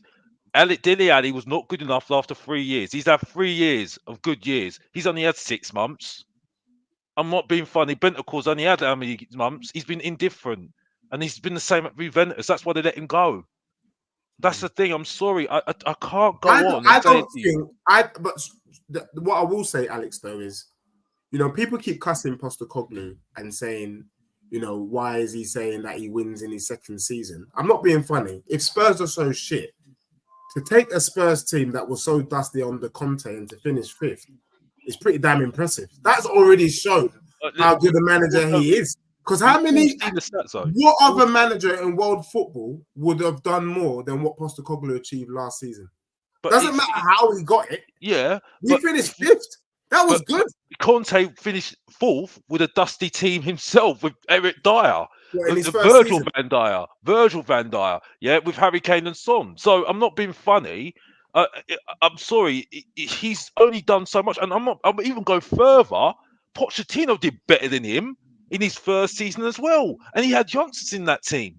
Dele Alli was not good enough after 3 years. He's had 3 years of good years. He's only had 6 months. I'm not being funny. Bentancur's only had how many months? He's been indifferent. And he's been the same at Juventus. That's why they let him go. That's the thing. I'm sorry. I can't go on. But what I will say, Alex, though, is, you know, people keep cussing Postecoglou and saying, you know, why is he saying that he wins in his second season? I'm not being funny. If Spurs are so shit, to take a Spurs team that was so dusty under Conte and to finish 5th is pretty damn impressive. That's already shown how good a manager he is. Because what other manager in world football would have done more than what Postecoglou achieved last season? But doesn't matter how he got it. Yeah. He finished 5th. That was good. Conte finished 4th with a dusty team himself with Eric Dyer. Virgil van Dyer. Yeah, with Harry Kane and Son. So I'm not being funny. I'm sorry. He's only done so much. And I'll even go further. Pochettino did better than him in his first season as well, and he had youngsters in that team.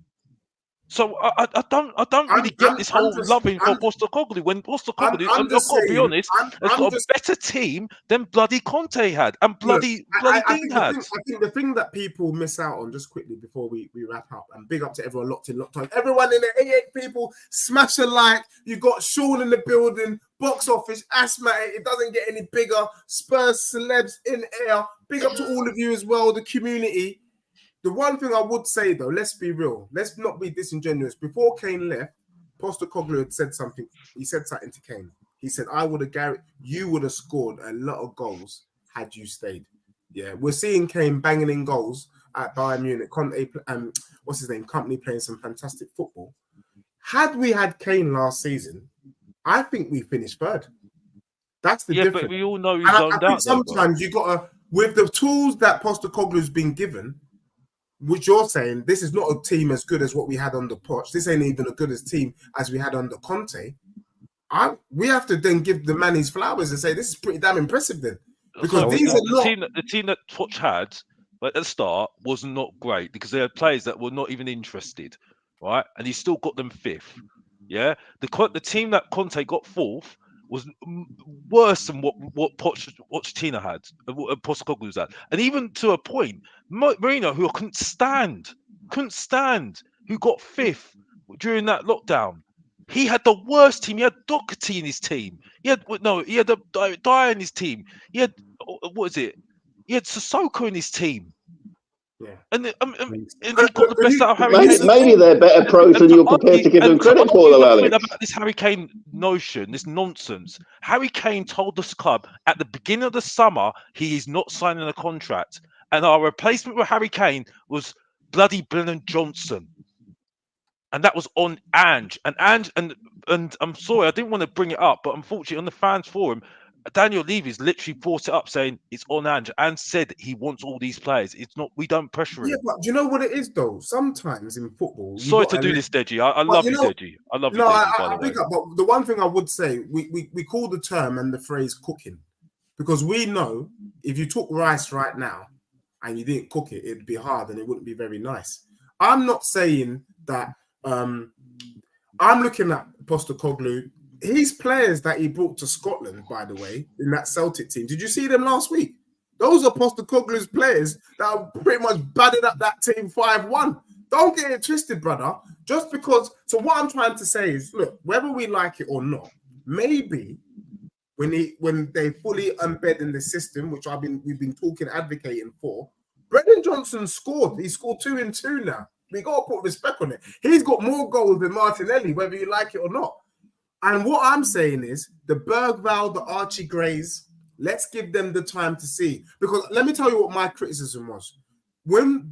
So I don't really get this whole loving for Postecoglou when Postecoglou, I've got to be honest, has got a better team than bloody Conte had and bloody Dean had. I think the thing that people miss out on, just quickly before we wrap up, and big up to everyone locked on. Everyone in the 88 people, smash a like. You got Sean in the building, box office, asthmatic. It doesn't get any bigger. Spurs celebs in air. Big up to all of you as well, the community. The one thing I would say, though, let's be real. Let's not be disingenuous. Before Kane left, Postecoglou had said something. He said something to Kane. He said, you would have scored a lot of goals had you stayed. Yeah, we're seeing Kane banging in goals at Bayern Munich. Company playing some fantastic football. Had we had Kane last season, I think we finished 3rd. That's the difference. But we all know he's zoned out. Sometimes you got to, with the tools that Postecoglou's been given, which you're saying, this is not a team as good as what we had under Poch. This ain't even as good a team as we had under Conte. We have to then give the man his flowers and say this is pretty damn impressive then. Because the team that Poch had at the start was not great because they had players that were not even interested, right? And he still got them 5th. Yeah, the team that Conte got 4th was worse than what Pochettino had, what Postecoglou's had, and even to a point, Mourinho, who I couldn't stand, who got 5th during that lockdown. He had the worst team. He had Doherty in his team. He had Dyer in his team. He had He had Sissoko in his team. Yeah, and he got the best out of Harry Kane. Maybe they're better pros than you're prepared to give them credit for, though, Alex. About this Harry Kane notion, this nonsense. Harry Kane told this club at the beginning of the summer he is not signing a contract, and our replacement with Harry Kane was bloody Brennan Johnson. And that was on Ange. And I'm sorry, I didn't want to bring it up, but unfortunately on the fans forum, Daniel Levy's literally brought it up saying it's on Ange and said he wants all these players. It's not, we don't pressure him. Yeah, but do you know what it is though? Sometimes in football, Sorry to do this, Deji. I love you, Deji. I love you, Deji, by the way. But the one thing I would say, we call the term and the phrase cooking, because we know if you took rice right now and you didn't cook it, it'd be hard and it wouldn't be very nice. I'm not saying that. I'm looking at Postecoglou. His players that he brought to Scotland, by the way, in that Celtic team. Did you see them last week? Those are Postecoglou's players that pretty much batted up that team 5-1. Don't get it twisted, brother. Just because. So what I'm trying to say is, look, whether we like it or not, maybe when they fully embed in the system, which we've been advocating for, Brendan Johnson scored. He scored 2 in 2 now. We got to put respect on it. He's got more goals than Martinelli, whether you like it or not. And what I'm saying is the Bergvall, the Archie Grays, let's give them the time to see. Because let me tell you what my criticism was.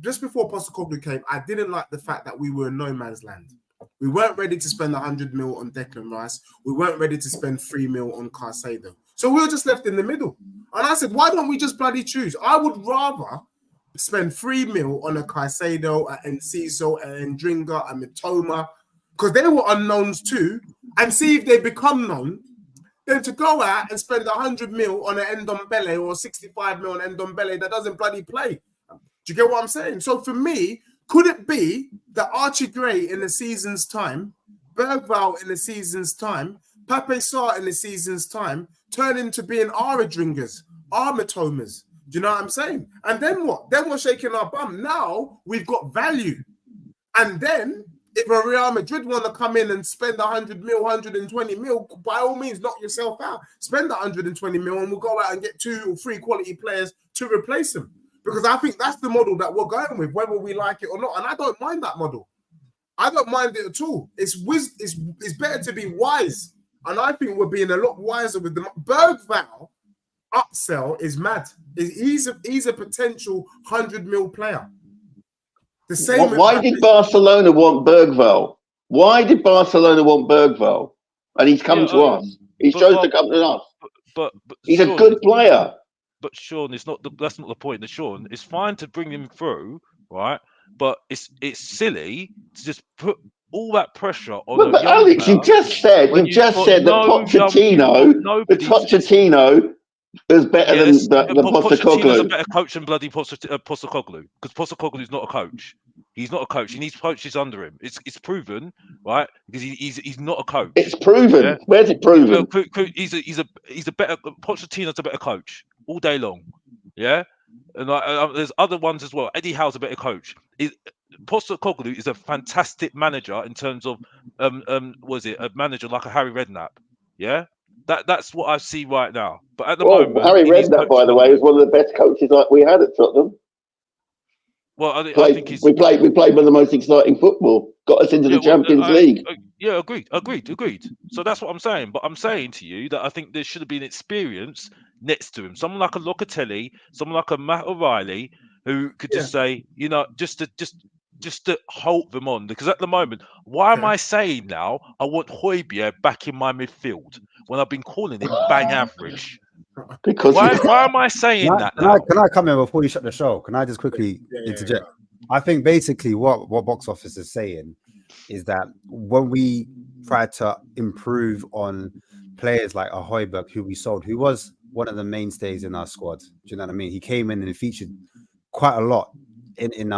Just before Postecoglou came, I didn't like the fact that we were in no man's land. We weren't ready to spend 100 mil on Declan Rice. We weren't ready to spend 3 mil on Caicedo. So we were just left in the middle. And I said, why don't we just bloody choose? I would rather spend 3 mil on a Caicedo, a Enciso, a Ndringa, a Mitoma, because they were unknowns too, and see if they become known, than to go out and spend 100 mil on an Ndombele or 65 mil on an Ndombele that doesn't bloody play. Do you get what I'm saying? So for me, could it be that Archie Gray in a season's time, Bergvall in a season's time, Pape Sarr in a season's time turn into being our Ndringas, our Mitomas? Do you know what I'm saying? And then what? Then we're shaking our bum. Now we've got value. And then if a Real Madrid want to come in and spend 100 mil, 120 mil, by all means, knock yourself out. Spend 120 mil and we'll go out and get 2 or 3 quality players to replace them. Because I think that's the model that we're going with, whether we like it or not. And I don't mind that model. I don't mind it at all. It's better to be wise. And I think we're being a lot wiser with them. Bergvall upsell is mad. He's a potential 100 mil player. The same. Why did Barcelona want Bergvall? Why did Barcelona want Bergvall? And he's come to us. He chose to come to us. But he's Sean, a good player. But Sean, that's not the point. Sean, it's fine to bring him through, right? But it's silly to just put all that pressure on. But Alex, you just said that Pochettino is better than Pochettino's Postecoglou. a better coach than bloody Postecoglou, because Postecoglou is not a coach. He's not a coach. He needs coaches under him. It's proven, right? Because he's not a coach. It's proven. Yeah? Where's it proven? He's a better Pochettino's a better coach all day long. Yeah, and there's other ones as well. Eddie Howe's a better coach. Postecoglou is a fantastic manager in terms of was it a manager like a Harry Redknapp? Yeah. That's what I see right now. But at the moment, Harry Redknapp, by the way, is one of the best coaches like we had at Tottenham. Well, I think we played one of the most exciting football. Got us into the Champions League. Agreed. So that's what I'm saying. But I'm saying to you that I think there should have been experience next to him. Someone like a Locatelli, someone like a Matt O'Reilly, who could just say, just to hold them on. Because at the moment, why am I saying now I want Højbjerg back in my midfield when I've been calling him bang average? Because why am I saying that now? Can I come in before you shut the show? Can I just quickly interject? I think basically what Box Office is saying is that when we try to improve on players like a Højbjerg, who we sold, who was one of the mainstays in our squad, do you know what I mean? He came in and he featured quite a lot in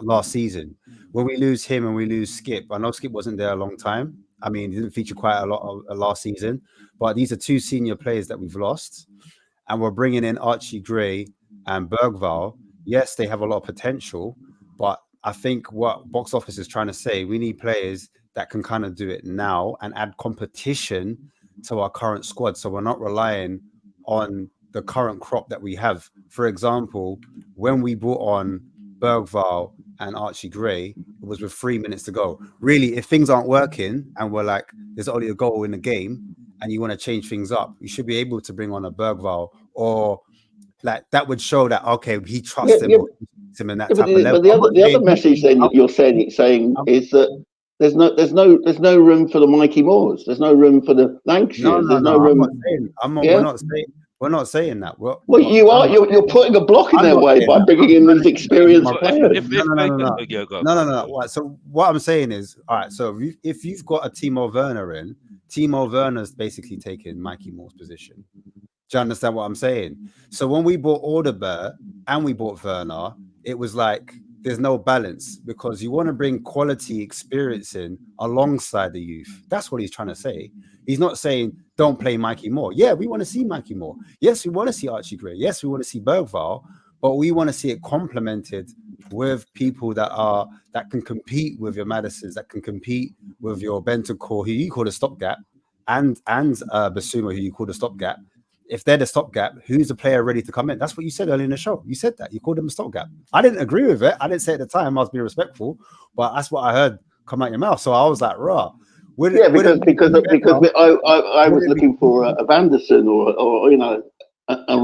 last season. When we lose him and we lose Skip, I know Skip wasn't there a long time. I mean, he didn't feature quite a lot of last season, but these are 2 senior players that we've lost, and we're bringing in Archie Gray and Bergvall. Yes, they have a lot of potential, but I think what Box Office is trying to say, we need players that can kind of do it now and add competition to our current squad, so we're not relying on the current crop that we have. For example, when we brought on Bergvall and Archie Gray, it was with 3 minutes to go. Really, if things aren't working and we're like, there's only a goal in the game and you want to change things up, you should be able to bring on a Bergvall, or like that would show that, okay, he trusts him in that type of level. But the other message then that you're saying is that There's no room for the Mikey Moores. There's no room for the Lancashires. There's no room. We're not saying that. Well, you're putting a block in their way by bringing in these experienced players. No. So what I'm saying is, all right. So if you've got a Timo Werner in, Timo Werner's basically taking Mikey Moore's position. Do you understand what I'm saying? So when we bought Alderberg and we bought Werner, it was like there's no balance because you want to bring quality experience in alongside the youth. That's what he's trying to say. He's not saying don't play Mikey Moore. Yeah, we want to see Mikey Moore. Yes, we want to see Archie Gray. Yes, we want to see Bergvall, but we want to see it complemented with people that can compete with your Madisons, that can compete with your Bentancur, who you call a stopgap, and Basuma, who you call a stopgap. If they're the stopgap, who's the player ready to come in? That's what you said earlier in the show. You said that. You called them a stopgap. I didn't agree with it. I didn't say at the time. I was being respectful, but that's what I heard come out your mouth. So I was like, raw. Because I was looking for a Vanderson or a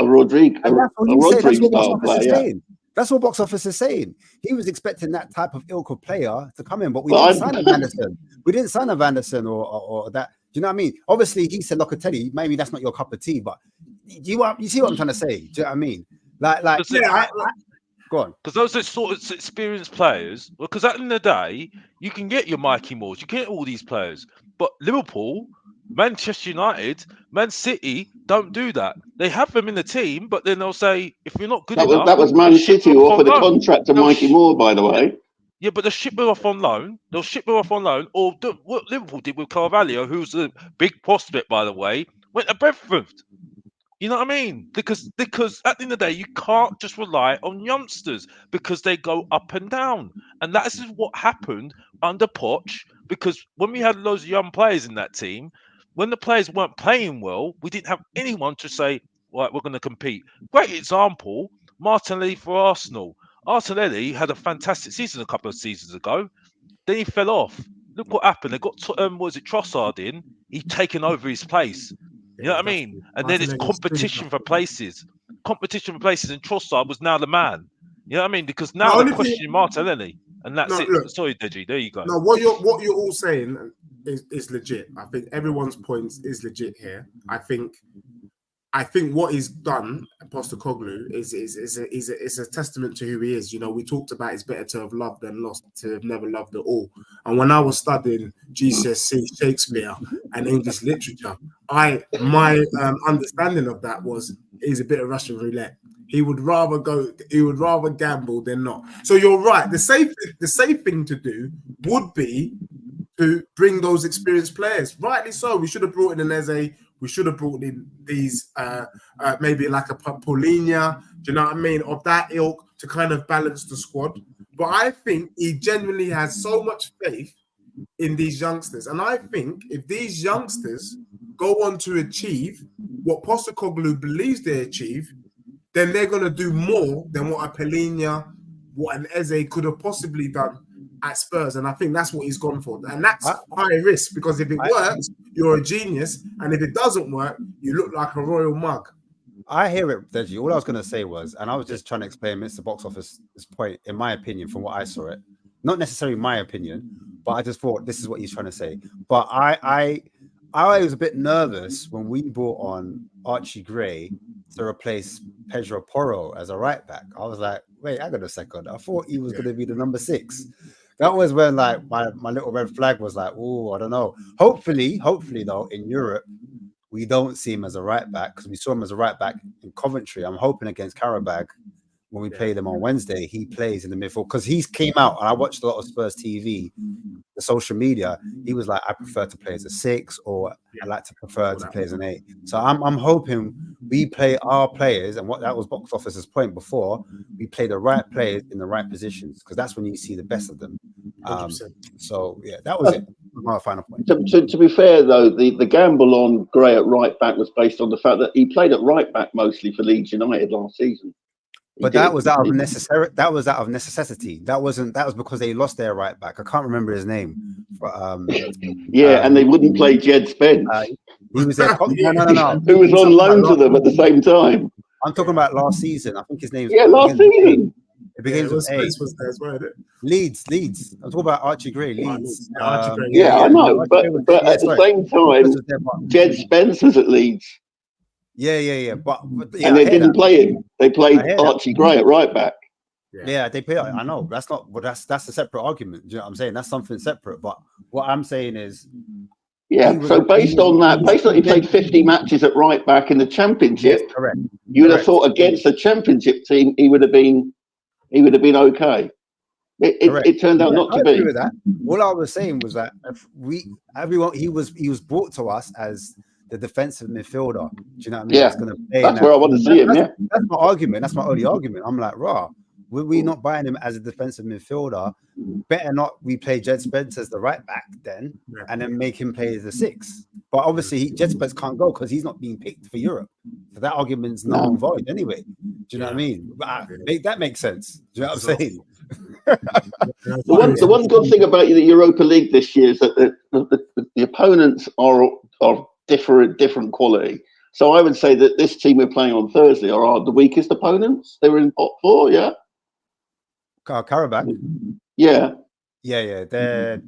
Rodrigue style player. That's what box office is saying. He was expecting that type of ilk of player to come in, but we didn't sign a Vanderson. We didn't sign a Vanderson or that. Do you know what I mean? Obviously, he said Locatelli. Maybe that's not your cup of tea, but you see what I'm trying to say? Do you know what I mean? Go on. Because those are sort of experienced players. Because at the end of the day, you can get your Mikey Moores, you can get all these players, but Liverpool, Manchester United, Man City don't do that. They have them in the team, but then they'll say if you're not good enough. That was Man City who offered a contract to Mikey Moore, by the way. Yeah, but they'll ship him off on loan. Or what Liverpool did with Carvalho, who's a big prospect, by the way, went to Brentford. You know what I mean? Because at the end of the day, you can't just rely on youngsters because they go up and down. And that is what happened under Poch. Because when we had loads of young players in that team, when the players weren't playing well, we didn't have anyone to say, right, we're going to compete. Great example, Martinelli for Arsenal. Martinelli had a fantastic season a couple of seasons ago. Then he fell off. Look what happened. They got Trossard in. He'd taken over his place. You know what I mean? And then it's competition for places. And Trossard was now the man. You know what I mean? Because now they're questioning Martinelli. And that's it. Look, sorry, Deji. There you go. No, what you're all saying is legit. I think everyone's point is legit here. I think what he's done, Postecoglou, is a testament to who he is. You know, we talked about it's better to have loved than lost, to have never loved at all. And when I was studying GCSE Shakespeare and English literature, my understanding of that was he's a bit of Russian roulette. He would rather gamble than not. So you're right. The safe thing to do would be to bring those experienced players. Rightly so. We should have brought in an Eze. We should have brought in these maybe like a Paulinho, do you know what I mean, of that ilk to kind of balance the squad. But I think he genuinely has so much faith in these youngsters. And I think if these youngsters go on to achieve what Postecoglou believes they achieve, then they're going to do more than what a Paulinho, what an Eze could have possibly done at Spurs, and I think that's what he's gone for, and that's high risk because if it works, you're a genius, and if it doesn't work, you look like a royal mug. I hear it, Deji. All I was going to say was, and I was just trying to explain Mr. Box Office's point, in my opinion, from what I saw it, not necessarily my opinion, but I just thought this is what he's trying to say. But I was a bit nervous when we brought on Archie Gray to replace Pedro Porro as a right back. I was like, wait, hang on a second. I thought he was going to be the number 6. That was when like my little red flag was like, oh, I don't know. Hopefully though, in Europe, we don't see him as a right back because we saw him as a right back in Coventry. I'm hoping against Karabag when we play them on Wednesday, he plays in the midfield because he's came out and I watched a lot of Spurs TV, the social media. He was like, I prefer to play as a 6 or I like to prefer to play as an 8. So I'm hoping we play our players, and what that was Box Office's point before, we play the right players in the right positions because that's when you see the best of them. So yeah, that was it. My final point. To be fair though, the gamble on Gray at right back was based on the fact that he played at right back mostly for Leeds United last season. But that was out of necessary. That was out of necessity. That was because they lost their right back. I can't remember his name. But, and they wouldn't play Jed Spence. He was there. No. Who was on loan to them at the same time? I'm talking about last season. I think his name. Last season. It begins with A. Was there as well, isn't it? Leeds. I'm talking about Archie Gray. Leeds. Archie Gray, Yeah, I know, but at the same time, Jed Spencer's at Leeds. Yeah. But and they didn't play him. They played Archie Gray at right back. Yeah, they play. I know that's not. But that's a separate argument. Do you know what I'm saying? That's something separate. But what I'm saying is, so based on he played 50 matches at right back in the Championship. Yes, correct. You'd have thought against the Championship team, he would have been okay. It turned out not to be. With that. All I was saying was that he was brought to us as the defensive midfielder. Do you know what I mean? Yeah, that's where I want to see him. That's my argument. That's my only argument. I'm like, were we not buying him as a defensive midfielder? Better not we play Jed Spence as the right back then, and then make him play as a 6. But obviously, Jed Spence can't go because he's not being picked for Europe. So that argument's null and void anyway. Do you know what I mean? But that makes sense. Do you know what I'm saying? The one good thing about the Europa League this year is that the opponents are different quality. So I would say that this team we're playing on Thursday are the weakest opponents. They were in pot 4, yeah. Karabakh. Yeah. They're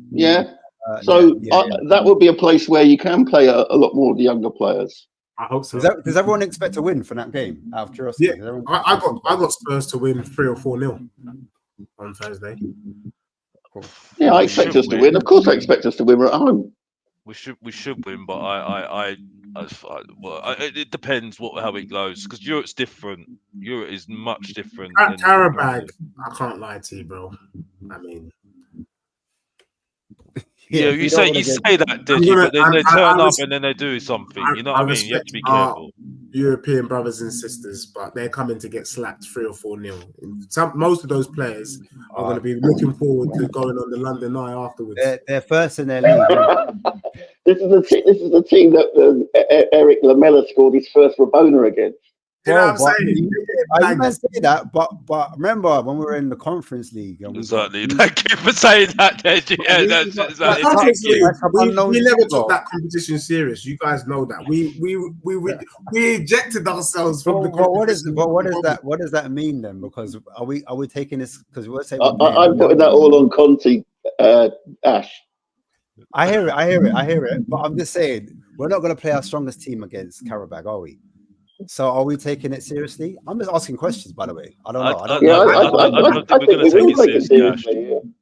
that would be a place where you can play a lot more of the younger players. I hope so. Does everyone expect to win for that game? Out of curiosity, yeah, I got Spurs to win 3 or 4-0 on Thursday. Cool. Yeah, I expect us to win. Of course, I expect us to win. We're at home. We should win, but it depends how it goes because Europe's different. Europe is much different. Karabakh, I can't lie to you, bro. I mean, you say that, Deji, but then they turn up and then they do something. You know what I mean? You have to be careful. European brothers and sisters, but they're coming to get slapped 3 or 4-0. Most of those players are going to be looking forward to going on the London Eye afterwards. They're first in their league. This is the team that Eric Lamela scored his first Rabona against. You know what I'm saying? I can say that, but remember when we were in the Conference League. Exactly. Thank you for saying that, Deji. Yeah, that's we never took that competition serious. You guys know that. We ejected ourselves from the competition. What does that mean then? Because are we taking this? Because we're saying I'm putting that all on Conte, Ash. I hear it. But I'm just saying we're not going to play our strongest team against Karabakh, are we? So are we taking it seriously? I'm just asking questions, by the way. I don't know. I don't think we're going to take it seriously, Ash.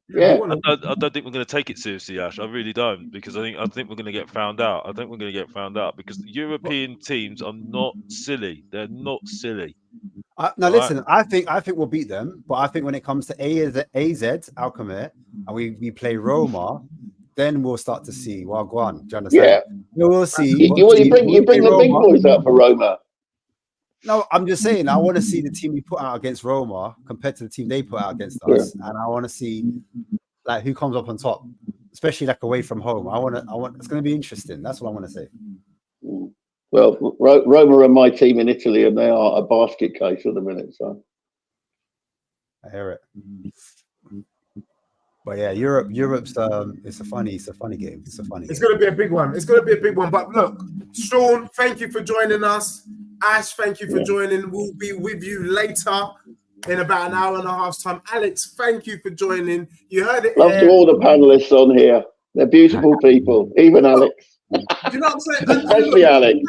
Yeah. I don't think we're going to take it seriously, Ash. I really don't, because I think we're going to get found out. I think we're going to get found out because European teams are not silly. They're not silly. Listen. I think we'll beat them, but I think when it comes to AZ Alkmaar and we play Roma, then we'll start to see. Well, go on. Do you understand? Yeah. We'll see. You bring the big boys out for Roma. No, I'm just saying I want to see the team we put out against Roma compared to the team they put out against us, and I want to see like who comes up on top, especially like away from home. I want. It's going to be interesting. That's what I want to say. Well, Roma are my team in Italy, and they are a basket case at the minute. So I hear it. But yeah, Europe's it's a funny game. It's going to be a big one. But look, Sean, thank you for joining us. Ash, thank you for joining. We'll be with you later in about an hour and a half's time. Alex, thank you for joining. You heard it. Love to all the panelists on here. They're beautiful people, even Alex. You know what I'm saying? Especially Alex.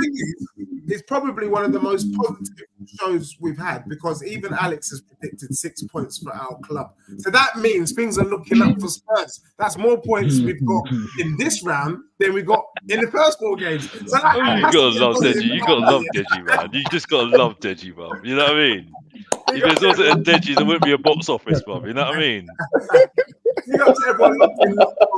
It's probably one of the most positive shows we've had because even Alex has predicted 6 points for our club. So that means things are looking up for Spurs. That's more points we've got in this round than we got in the first 4 games. So you gotta love Deji. You gotta love Deji, man. You just gotta love Deji, man. You know what I mean? If there wasn't a Deji, there wouldn't be a box office, man. You know what I mean? You know, to everyone locked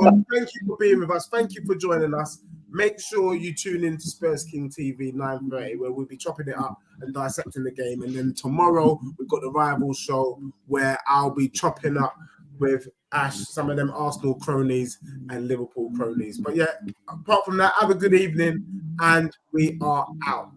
on. Thank you for being with us. Thank you for joining us. Make sure you tune in to Spurs King TV 9:30, where we'll be chopping it up and dissecting the game. And then tomorrow we've got the rival show where I'll be chopping up with Ash some of them Arsenal cronies and Liverpool cronies. But yeah, apart from that, have a good evening, and we are out.